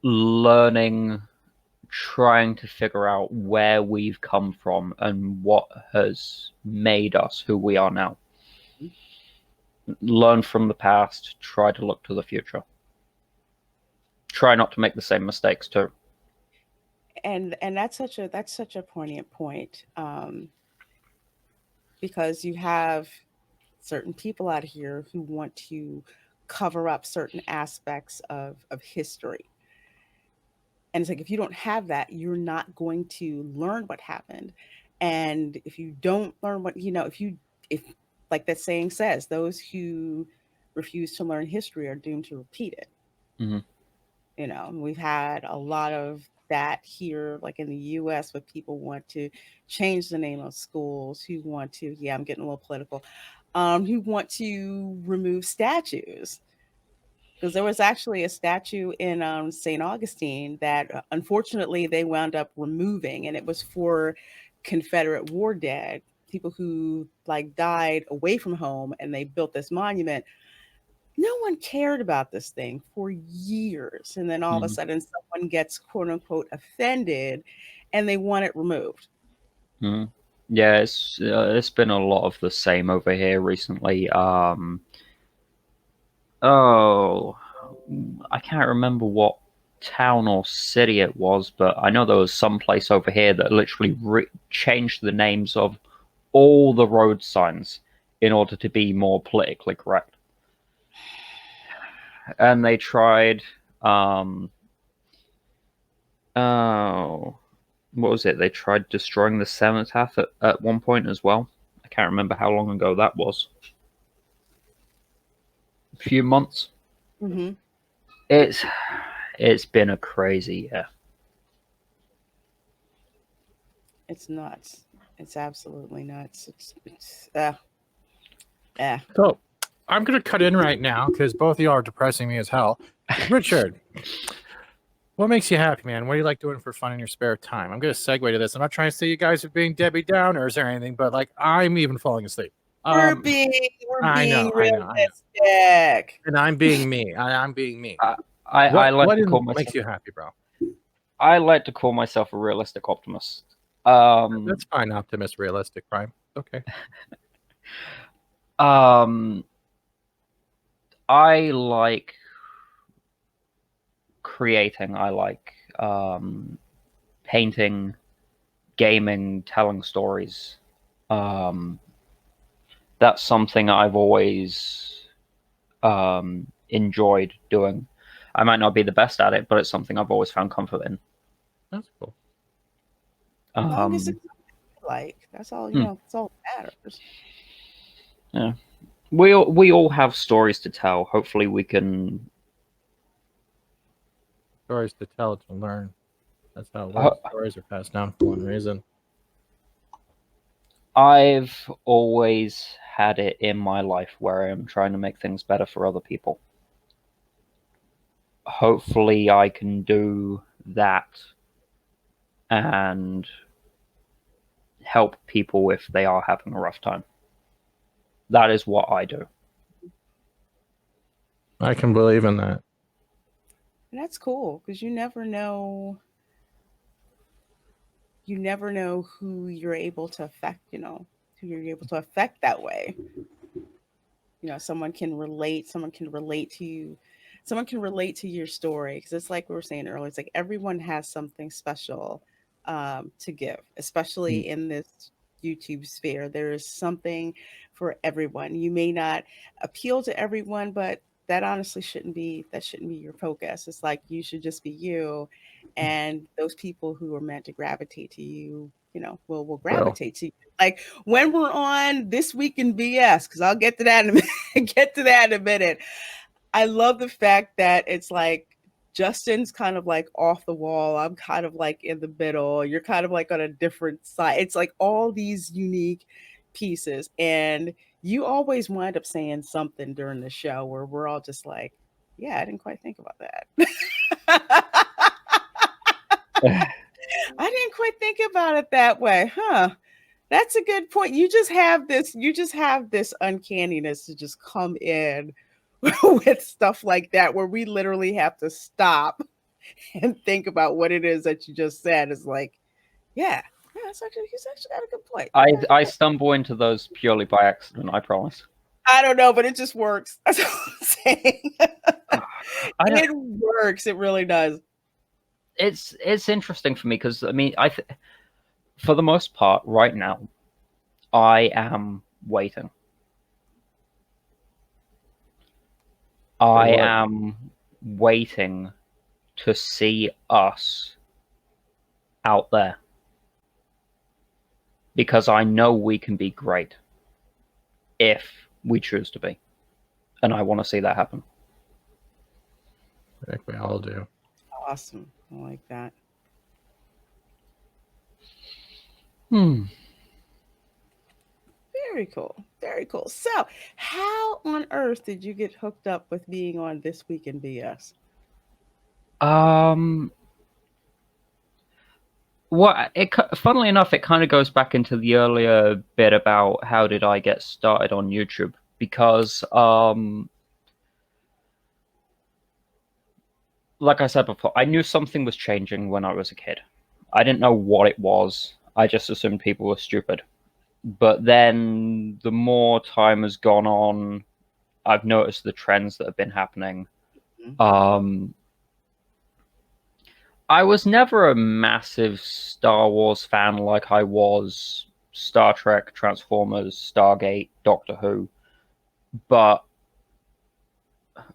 learning, trying to figure out where we've come from and what has made us who we are now. Learn from the past, try to look to the future. Try not to make the same mistakes too. And that's such a poignant point, because you have certain people out here who want to cover up certain aspects of history. And it's like, if you don't have that, you're not going to learn what happened. And if you don't learn what, if like that saying says, those who refuse to learn history are doomed to repeat it. Mm-hmm. We've had a lot of that here, like in the US, where people want to change the name of schools, who want to, yeah, I'm getting a little political, who want to remove statues. Because there was actually a statue in St. Augustine that unfortunately they wound up removing, and it was for Confederate war dead, people who like died away from home, and they built this monument. No one cared about this thing for years, and then all of a sudden someone gets quote unquote offended and they want it removed. Mm-hmm. Yeah, it's been a lot of the same over here recently. Oh, I can't remember what town or city it was, but I know there was some place over here that literally changed the names of all the road signs in order to be more politically correct. And they tried, oh, what was it? They tried destroying the cenotaph at one point as well. I can't remember how long ago that was. A few months. Mm-hmm. It's been a crazy year. It's nuts. It's absolutely nuts. So I'm going to cut in right now because both of y'all are depressing me as hell. Richard, what makes you happy, man? What do you like doing for fun in your spare time? I'm going to segue to this. I'm not trying to say you guys are being Debbie Downers or anything, but like I'm even falling asleep. We're being realistic. And I'm being me. I'm being me. I like to call myself. Makes you happy, bro? I like to call myself a realistic optimist. That's fine, optimist, realistic, Prime. Okay. I like creating. I like painting, gaming, telling stories. That's something I've always enjoyed doing. I might not be the best at it, but it's something I've always found comfort in. That's cool. As long as it's like, that's all, that's all that matters. Yeah. We all have stories to tell. Hopefully we can... Stories to tell, to learn. That's how it works. Stories are passed down for one reason. I've always had it in my life where I'm trying to make things better for other people. Hopefully I can do that and help people if they are having a rough time. That is what I do. I can believe in that. And that's cool, because you never know who you're able to affect, who you're able to affect that way. Someone can relate to you. Someone can relate to your story, because it's like we were saying earlier, it's like everyone has something special to give, especially in this YouTube sphere. There is something for everyone. You may not appeal to everyone, but that honestly shouldn't be your focus. It's like you should just be you, and those people who are meant to gravitate to you, will gravitate to you. Like when we're on This Week in BS, because I'll get to that in a minute, I love the fact that it's like Justin's kind of like off the wall. I'm kind of like in the middle. You're kind of like on a different side. It's like all these unique pieces. And you always wind up saying something during the show where we're all just like, yeah, I didn't quite think about that. I didn't quite think about it that way. Huh. That's a good point. You just have this uncanniness to just come in with stuff like that where we literally have to stop and think about what it is that you just said. Is like, yeah, he's actually got a good point. I stumble into those purely by accident, I promise. I don't know, but it just works. That's what I'm saying. It works. It really does. It's interesting for me because I mean, for the most part, right now, I am waiting. I am waiting to see us out there because I know we can be great if we choose to be, and I want to see that happen. I think we all do. Awesome. I like that. Very cool. Very cool. So, how on earth did you get hooked up with being on This Week in BS? Well, funnily enough, it kind of goes back into the earlier bit about how did I get started on YouTube, because like I said before, I knew something was changing when I was a kid. I didn't know what it was. I just assumed people were stupid. But then the more time has gone on, I've noticed the trends that have been happening. I was never a massive Star Wars fan like I was Star Trek, Transformers, Stargate, Doctor Who. But,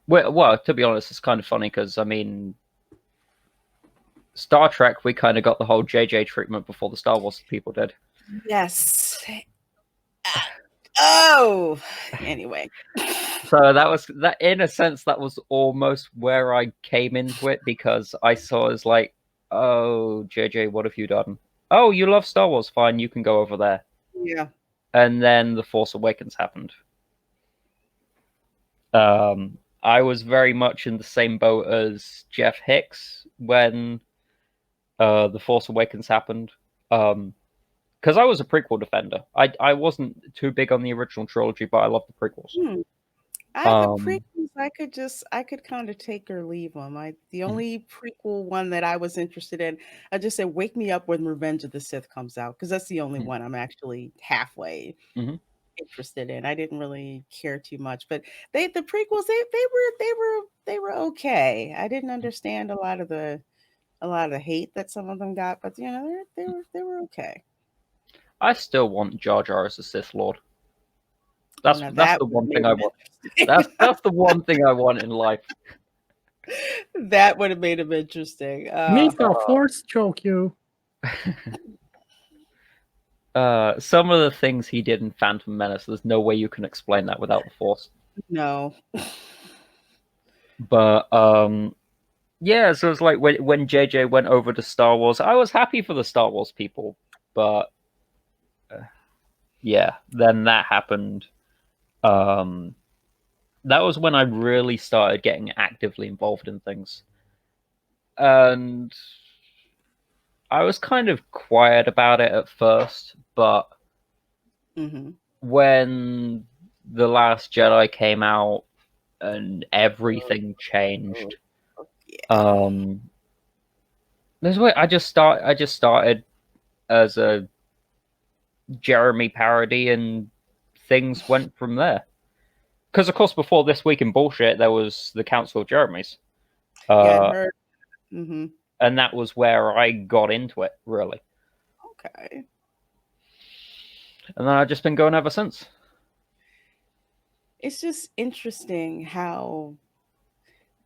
well, to be honest, it's kind of funny because, I mean, Star Trek, we kind of got the whole JJ treatment before the Star Wars people did. Yes. Oh, anyway. So that in a sense, that was almost where I came into it, because I saw as like, oh, JJ, what have you done? Oh, you love Star Wars, fine, you can go over there. Yeah. And then The Force Awakens happened. I was very much in the same boat as Jeff Hicks when The Force Awakens happened. Because I was a prequel defender. I wasn't too big on the original trilogy, but I love the prequels. The prequels, I could kind of take or leave them. The only prequel one that I was interested in, I just said, wake me up when Revenge of the Sith comes out, because that's the only one I'm actually halfway interested in. I didn't really care too much, but the prequels, they were okay. I didn't understand a lot of the hate that some of them got, but they were okay. I still want Jar Jar as a Sith Lord. That's the one thing I want. That's the one thing I want in life. That would have made him interesting. Make the Force choke you. Some of the things he did in Phantom Menace, there's no way you can explain that without the Force. No. But yeah, so it's like when JJ went over to Star Wars, I was happy for the Star Wars people, but yeah, then that happened. That was when I really started getting actively involved in things. And I was kind of quiet about it at first, but when The Last Jedi came out and everything changed, there's way I just started as a Jeremy parody, and things went from there. Because of course, before This Week in Bullshit, there was the Council of Jeremys. Yeah, I heard. And that was where I got into it, really. Okay. And then I've just been going ever since. It's just interesting how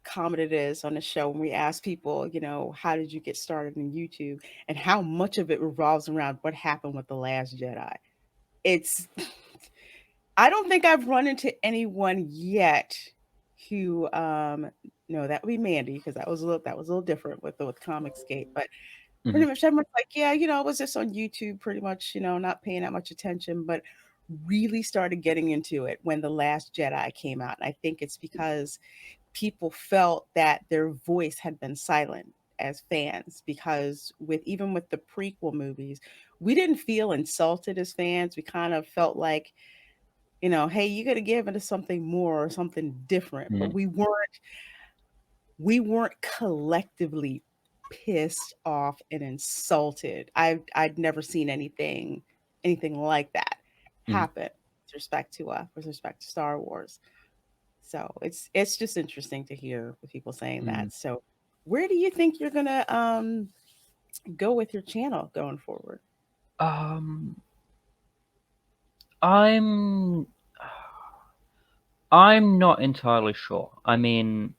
common it is on the show when we ask people, how did you get started in YouTube, and how much of it revolves around what happened with The Last Jedi. It's I don't think I've run into anyone yet who no, that would be Mandy, because that was a little different with Comicscape, but pretty much everyone's like, yeah, I was just on YouTube pretty much, not paying that much attention, but really started getting into it when The Last Jedi came out. And I think it's because people felt that their voice had been silent as fans, because even with the prequel movies, we didn't feel insulted as fans. We kind of felt like, hey, you got to give into something more or something different. But we weren't collectively pissed off and insulted. I'd never seen anything like that happen with respect to Star Wars. So it's just interesting to hear people saying that. So where do you think you're gonna go with your channel going forward? I'm not entirely sure. I mean,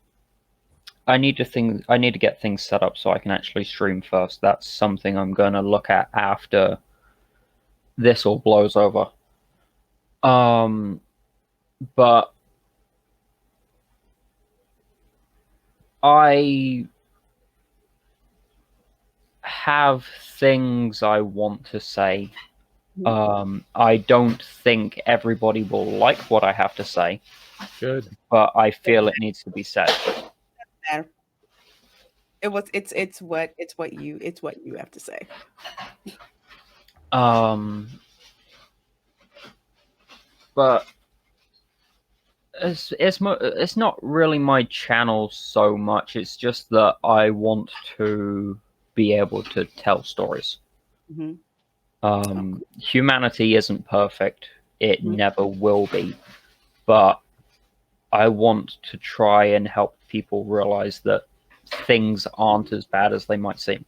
I need to get things set up so I can actually stream first. That's something I'm gonna look at after this all blows over. But I have things I want to say. I don't think everybody will like what I have to say. Good. But I feel it needs to be said. It's what you have to say. But it's not really my channel so much. It's just that I want to be able to tell stories. Humanity isn't perfect. It never will be. But I want to try and help people realize that things aren't as bad as they might seem.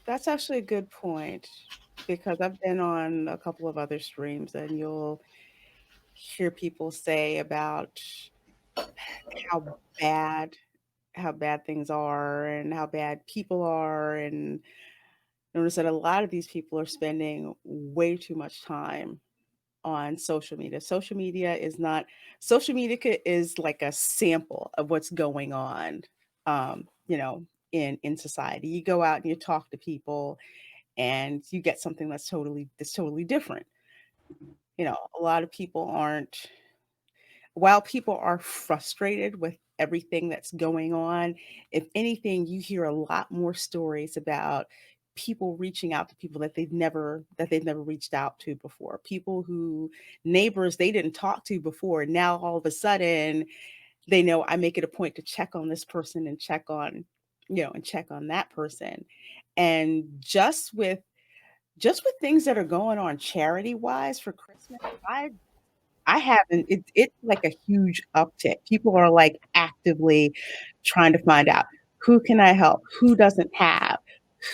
That's actually a good point, because I've been on a couple of other streams and you'll hear people say about how bad things are and how bad people are, and notice that a lot of these people are spending way too much time on social media. Social media is like a sample of what's going on, in society. You go out and you talk to people and you get something that's totally different. A lot of people while people are frustrated with everything that's going on, if anything, you hear a lot more stories about people reaching out to people that they've never reached out to before. People neighbors they didn't talk to before. Now all of a sudden they know, I make it a point to check on this person and check on that person. And just with things that are going on charity wise for Christmas, I haven't, it's like a huge uptick. People are like actively trying to find out, who can I help? Who doesn't have?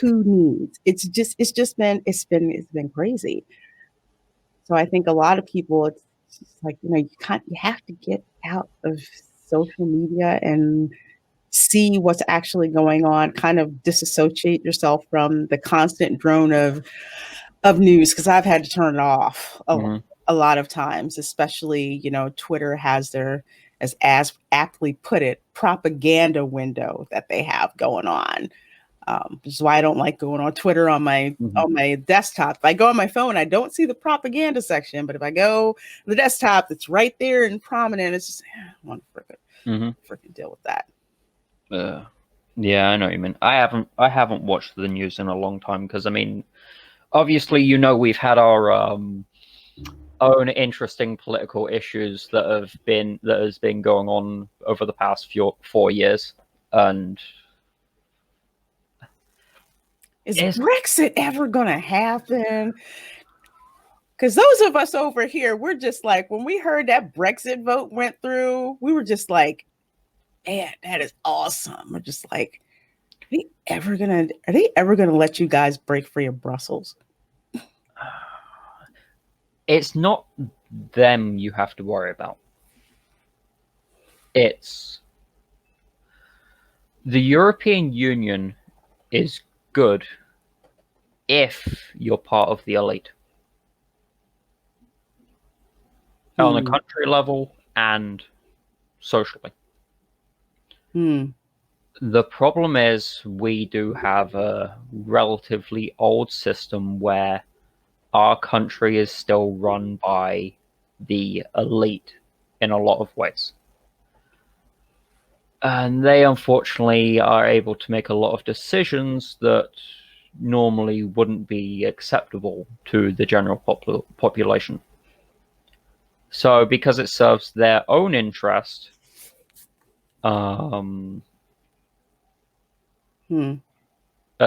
Who needs? It's been crazy. So I think a lot of people, it's just like, you have to get out of social media and see what's actually going on, kind of disassociate yourself from the constant drone of news, because I've had to turn it off a lot of times, especially, Twitter has their, as aptly put it, propaganda window that they have going on. Which is why I don't like going on Twitter on my desktop. If I go on my phone, I don't see the propaganda section, but if I go to the desktop, it's right there and prominent. It's just, I want to freaking deal with that. Yeah, I know what you mean. I haven't watched the news in a long time, because I mean, obviously, we've had our own interesting political issues that has been going on over the past 4 years, and is Brexit ever gonna happen? Because those of us over here, we're just like, when we heard that Brexit vote went through, we were just like, man, that is awesome. We're just like, are they ever gonna let you guys break free of Brussels? it's not them you have to worry about. It's the European Union is good if you're part of the elite. On a country level and socially. The problem is we do have a relatively old system where our country is still run by the elite in a lot of ways. And they unfortunately are able to make a lot of decisions that normally wouldn't be acceptable to the general population. So because it serves their own interest, at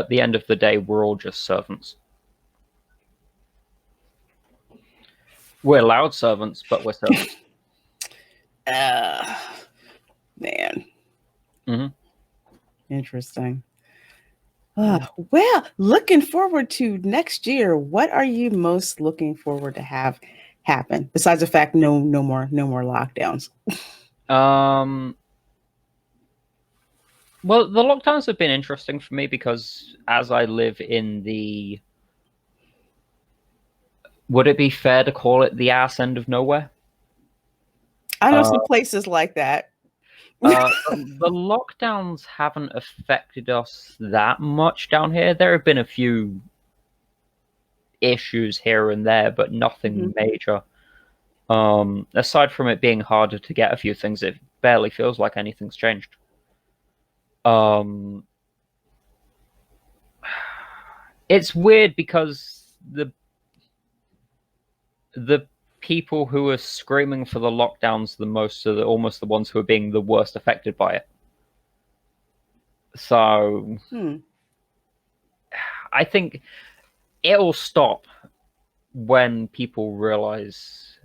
the end of the day, we're all just servants. We're loud servants, but we're servants. Man. Mm-hmm. Interesting. Well, looking forward to next year. What are you most looking forward to have happen? Besides the fact no more lockdowns. Well, the lockdowns have been interesting for me because as I live in the... Would it be fair to call it the ass end of nowhere? I know some places like that. The lockdowns haven't affected us that much down here. There have been a few issues here and there, but nothing major. Aside from it being harder to get a few things, it barely feels like anything's changed. It's weird because the people who are screaming for the lockdowns the most are almost the ones who are being the worst affected by it. So I think it'll stop when people realize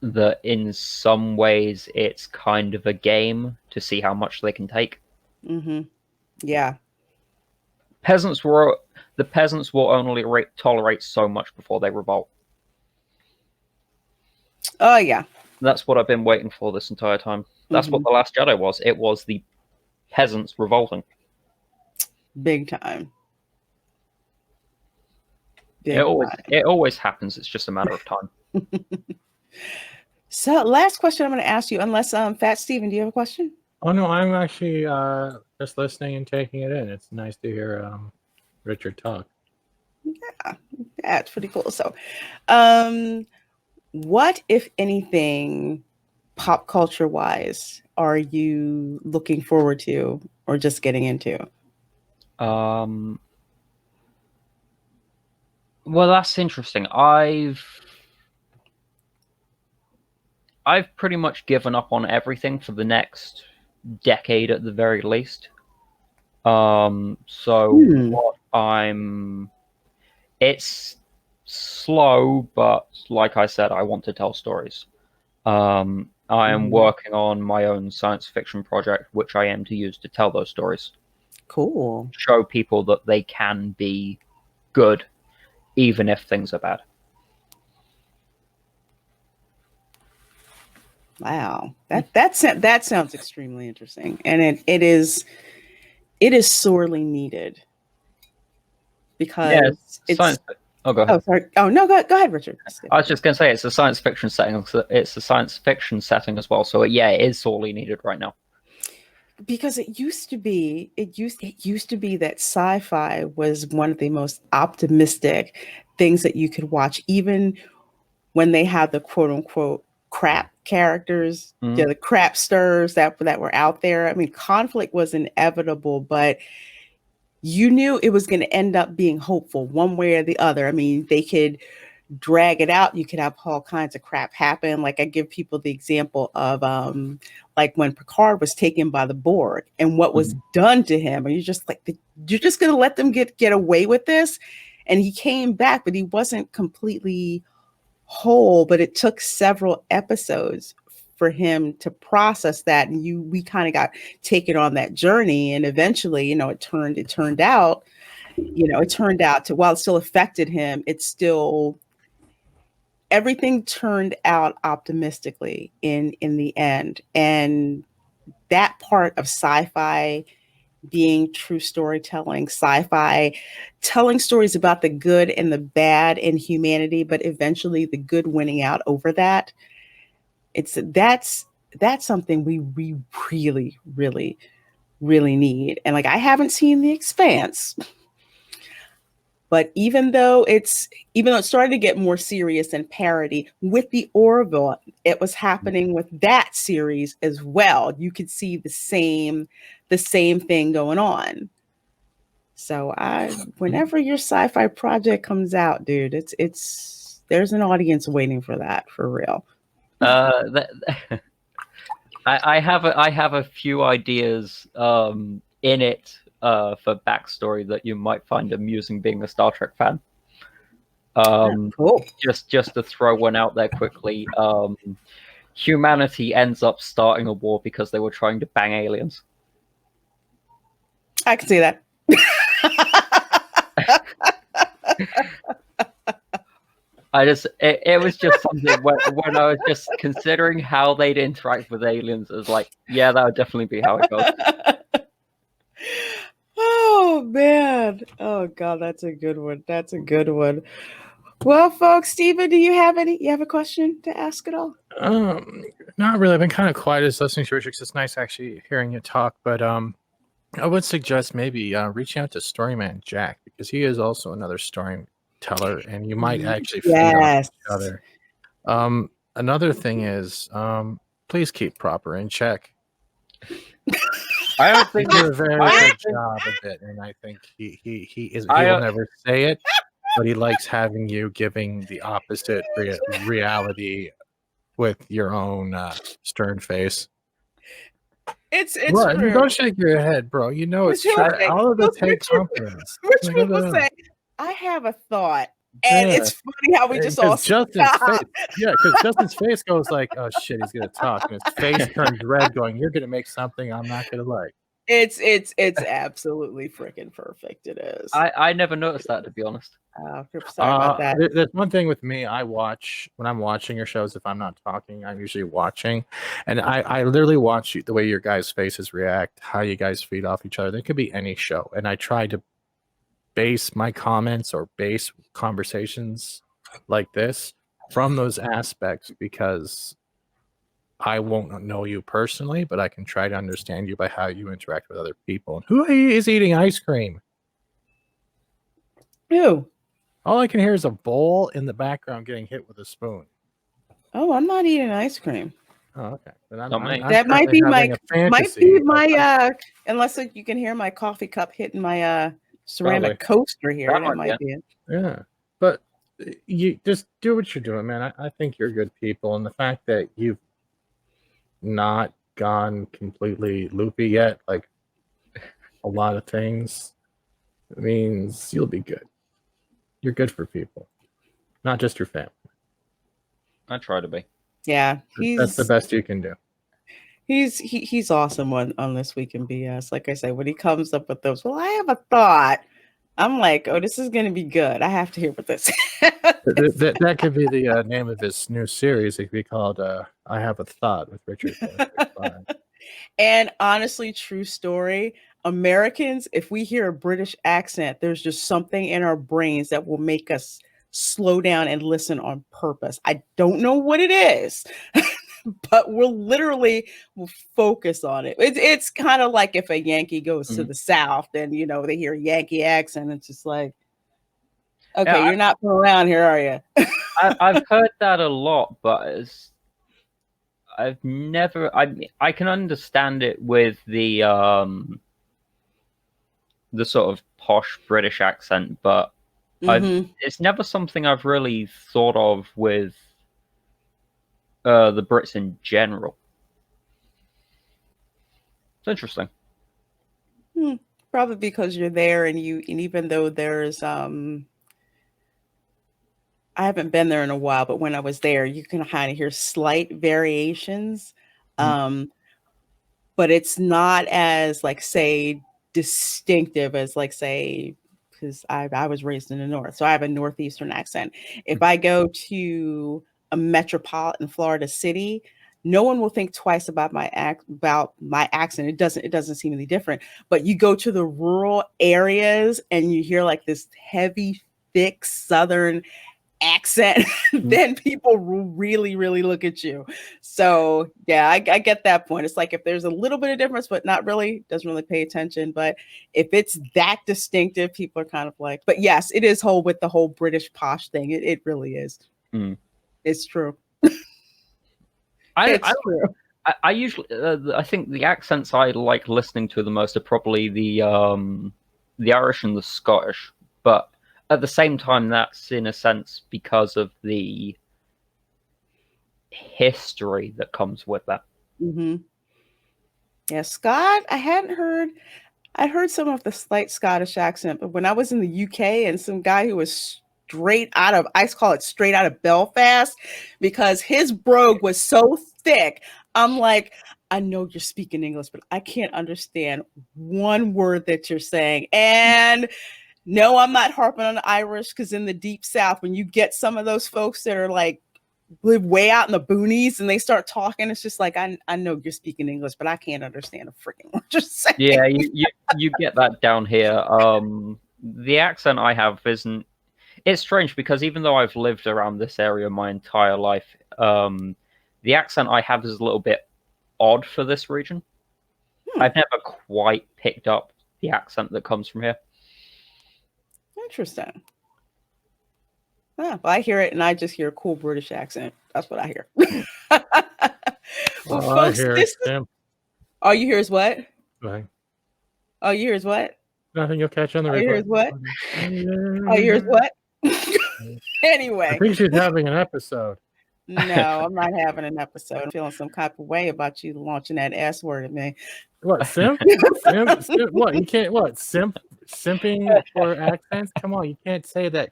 that in some ways it's kind of a game to see how much they can take. Yeah. The peasants will only tolerate so much before they revolt. Oh yeah. That's what I've been waiting for this entire time. That's what The Last Jedi was. It was the peasants revolting. Big time. It always happens. It's just a matter of time. So last question I'm going to ask you, unless Fat Steven, do you have a question? Oh no, I'm actually just listening and taking it in. It's nice to hear Richard talk. Yeah, that's pretty cool. So what, if anything, pop culture wise, are you looking forward to or just getting into? Well, that's interesting. I've pretty much given up on everything for the next decade at the very least. It's slow, but like I said, I want to tell stories. I am working on my own science fiction project, which I am to use to tell those stories. Cool. Show people that they can be good, even if things are bad. Wow, that sounds extremely interesting, and it is sorely needed because it's science. Oh, go ahead. Oh, sorry. Oh no, go ahead, Richard. I was just going to say it's a science fiction setting. It's a science fiction setting as well. So yeah, it is sorely needed right now. Because it used to be that sci-fi was one of the most optimistic things that you could watch, even when they had the quote unquote crap characters, the crapsters that were out there. I mean, conflict was inevitable, but you knew it was going to end up being hopeful one way or the other. I mean, they could drag it out. You could have all kinds of crap happen. Like I give people the example of like when Picard was taken by the Borg and what was done to him. And you're just like, you're just going to let them get away with this? And he came back, but he wasn't completely whole, but it took several episodes for him to process that, and we kind of got taken on that journey, and eventually, it turned out to, while it still affected him, everything turned out optimistically in the end. And that part of sci-fi being true storytelling, sci-fi telling stories about the good and the bad in humanity, but eventually the good winning out over that. That's something we really, really, really need. And like, I haven't seen The Expanse, but even though it started to get more serious and parody with the Orville, it was happening with that series as well. You could see the same thing going on. So whenever your sci-fi project comes out, dude, there's an audience waiting for that, for real. I have a few ideas in it for backstory that you might find amusing, being a Star Trek fan. Cool. Just to throw one out there quickly. Humanity ends up starting a war because they were trying to bang aliens. I can see that. It was just something when I was just considering how they'd interact with aliens, it was like, yeah, that would definitely be how it goes. Oh man. Oh god, that's a good one. Well, folks, Stephen, do you have a question to ask at all? Not really. I've been kind of quiet as listening to Richard, because it's nice actually hearing you talk, but I would suggest maybe reaching out to Storyman Jack, because he is also another storyteller, and you might actually feed on each other. Another thing is, please keep Proper in check. I don't think he did a very good job of it, and I think he will never say it, but he likes having you giving the opposite reality with your own stern face. It's what? true. Don't shake your head, bro. You know it's true. All of it takes confidence. Rich people say, I have a thought. And it's funny how we just all Justin's face. Yeah, because Justin's face goes like, oh shit, he's gonna talk. And his face turns red, going, you're gonna make something I'm not gonna like. It's absolutely freaking perfect. It is. I never noticed that, to be honest. Sorry about that. There's one thing with me. When I'm watching your shows, if I'm not talking, I'm usually watching, and I literally watch the way your guys' faces react, how you guys feed off each other. There could be any show, and I try to base my comments or base conversations like this from those aspects, because I won't know you personally, but I can try to understand you by how you interact with other people. And who is eating ice cream? Who? All I can hear is a bowl in the background getting hit with a spoon. Oh, I'm not eating ice cream. Oh, okay. That might be my unless you can hear my coffee cup hitting my ceramic coaster here. That might be it. Yeah, but you just do what you're doing, man. I think you're good people, and the fact that you've not gone completely loopy yet, like a lot of things, means you'll be good. You're good for people, not just your family. I try to be. Yeah, that's the best you can do. He's awesome on This Week in BS. Like I say, when he comes up with those, well, I have a thought. I'm like, oh, this is going to be good. I have to hear what this. that could be the name of his new series. It could be called "I Have a Thought" with Richard. And honestly, true story. Americans, if we hear a British accent, there's just something in our brains that will make us slow down and listen on purpose. I don't know what it is. But we'll focus on it. It's kind of like if a Yankee goes to the South, then they hear a Yankee accent. It's just like, okay, you're not from around here, are you? I've heard that a lot, but I've never. I can understand it with the sort of posh British accent, but it's never something I've really thought of with the Brits in general. It's interesting. Probably because you're there, and even though there's I haven't been there in a while, but when I was there, you can kind of hear slight variations. Um, but it's not as like say distinctive as like say because I was raised in the north, so I have a northeastern accent. If I go to a metropolitan Florida city, no one will think twice about my accent. It doesn't seem any different. But you go to the rural areas and you hear like this heavy, thick Southern accent, then people will really, really look at you. So yeah, I get that point. It's like if there's a little bit of difference, but not really, doesn't really pay attention. But if it's that distinctive, people are kind of like, but yes, it is whole with the whole British posh thing. It really is. It's true. It's true. I usually, I think the accents I like listening to the most are probably the Irish and the Scottish, but at the same time, that's in a sense because of the history that comes with that. Yeah, Scott, I'd heard some of the slight Scottish accent, but when I was in the UK and some guy who was I call it straight out of Belfast, because his brogue was so thick. I'm like, I know you're speaking English, but I can't understand one word that you're saying. And no, I'm not harping on the Irish, because in the deep South, when you get some of those folks that are like live way out in the boonies and they start talking, it's just like, I know you're speaking English, but I can't understand a freaking word you're saying. Yeah, you get that down here. The accent I have isn't. It's strange because even though I've lived around this area my entire life, the accent I have is a little bit odd for this region. I've never quite picked up the accent that comes from here. Interesting. Well, I hear it and I just hear a cool British accent. That's what I hear. Well, folks, I hear Simp. All you hear is what? Right. All you hear is what? Nothing. You'll catch on the replay. All you hear is what? All you hear is what? Anyway. I think she's having an episode. No, I'm not having an episode. I'm feeling some type of way about you launching that S word at me. What, simp? Simp? What? You can't, what? Simping for accents? Come on, you can't say that.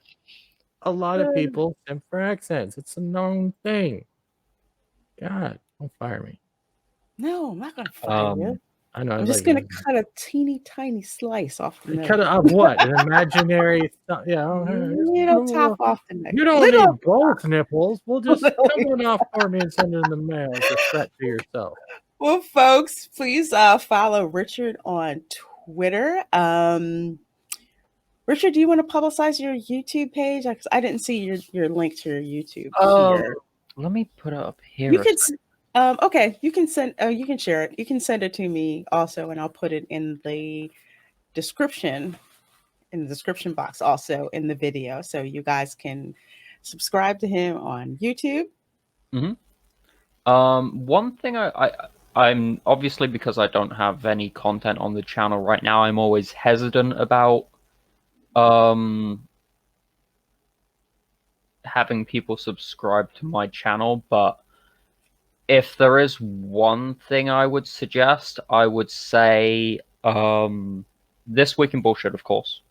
A lot of people simp for accents. It's a known thing. God, don't fire me. No, I'm not going to fire you. I know. I'm just going to cut a teeny tiny slice off the nose. Cut it of what? An imaginary? Yeah. Little top off the neck. You don't need both nipples. We'll just cut one off for me and send it in the mail as a threat to yourself. Well, folks, please follow Richard on Twitter. Richard, do you want to publicize your YouTube page? I didn't see your link to your YouTube here. Let me put it up here. You can. Okay, you can send. You can share it. You can send it to me also, and I'll put it in the description box also in the video, so you guys can subscribe to him on YouTube. One thing I'm obviously, because I don't have any content on the channel right now, I'm always hesitant about having people subscribe to my channel, but if there is one thing I would suggest, I would say This Week in Bullshit, of course.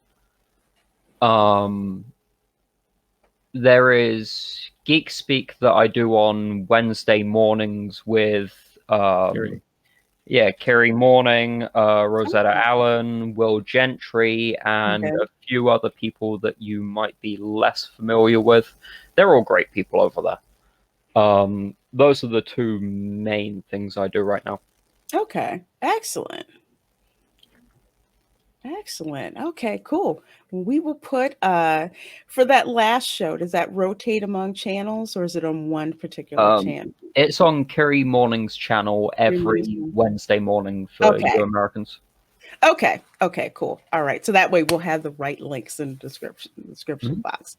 There is Geek Speak that I do on Wednesday mornings with Kerry Morning, Rosetta Allen, Will Gentry, and a few other people that you might be less familiar with. They're all great people over there. Those are the two main things I do right now. Okay, excellent. Okay, cool. We will put for that last show, does that rotate among channels or is it on one particular channel? It's on Kerry Morning's channel every Wednesday morning for you Americans. Okay, cool. All right. So that way we'll have the right links in the description box.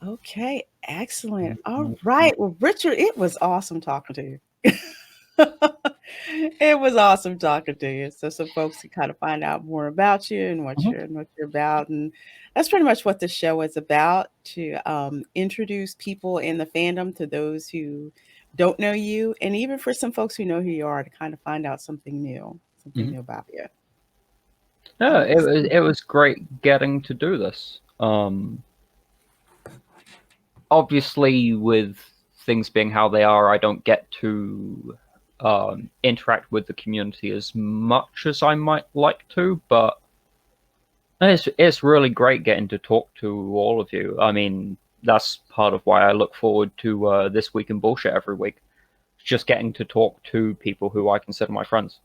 Okay, excellent. All right. Well, Richard, it was awesome talking to you. It was awesome talking to you. So some folks can kind of find out more about you and what you're about. And that's pretty much what the show is about, to introduce people in the fandom to those who don't know you, and even for some folks who know who you are, to kind of find out something new about you. No, it was great getting to do this. obviously, with things being how they are, I don't get to interact with the community as much as I might like to, but it's really great getting to talk to all of you. I mean, that's part of why I look forward to This Week in Bullshit every week. Just getting to talk to people who I consider my friends.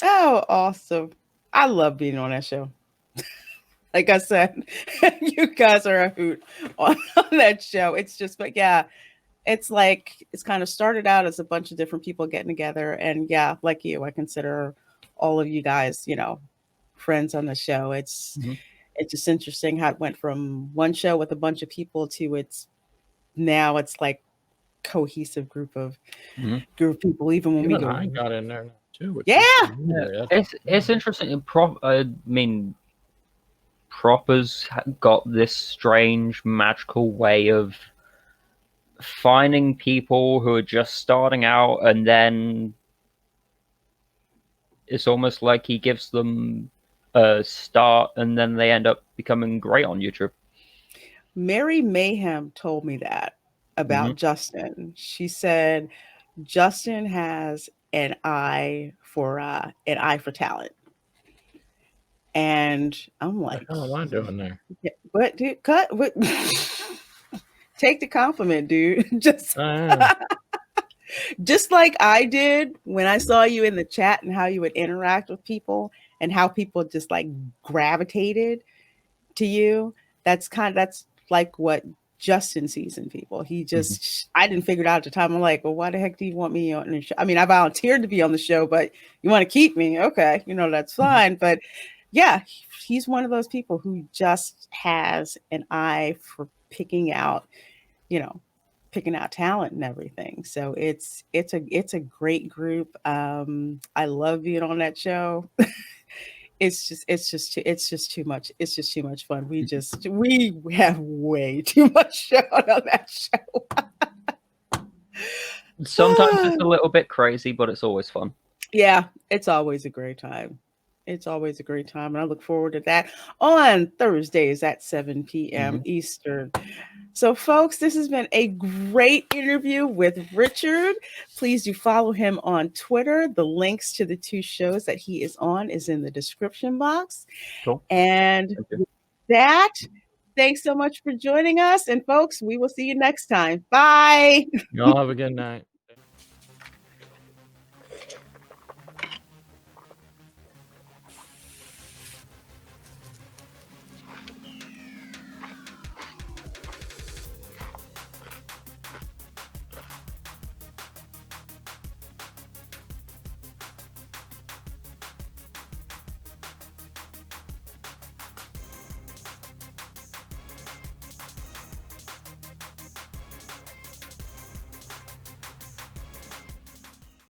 Oh, awesome. I love being on that show. Like I said, you guys are a hoot on that show. It's just, but yeah, it's like, it's kind of started out as a bunch of different people getting together. And yeah, like you, I consider all of you guys, you know, friends on the show. It's just interesting how it went from one show with a bunch of people to now it's like cohesive group of people, even when we go. I got in there too. Yeah. It's interesting. I mean, Proper's got this strange magical way of finding people who are just starting out, and then it's almost like he gives them a start and then they end up becoming great on YouTube. Mary Mayhem told me that about Justin. She said Justin has an eye for talent. And I'm like, what the hell am I doing there? Yeah, what, dude? What? Take the compliment, dude. Just like I did when I saw you in the chat and how you would interact with people and how people just like gravitated to you. That's like what Justin sees in people. He just, I didn't figure it out at the time. I'm like, well, why the heck do you want me on the show? I mean, I volunteered to be on the show, but you want to keep me? Okay, that's fine. But yeah, he's one of those people who just has an eye for picking out talent and everything. So it's a great group. I love being on that show. It's just too much. It's just too much fun. We have way too much fun on that show. Sometimes it's a little bit crazy, but it's always fun. Yeah, it's always a great time. It's always a great time, and I look forward to that on Thursdays at 7 p.m. Eastern. So, folks, this has been a great interview with Richard. Please do follow him on Twitter. The links to the 2 shows that he is on is in the description box. Cool. And with that, thanks so much for joining us. And, folks, we will see you next time. Bye. Y'all have a good night.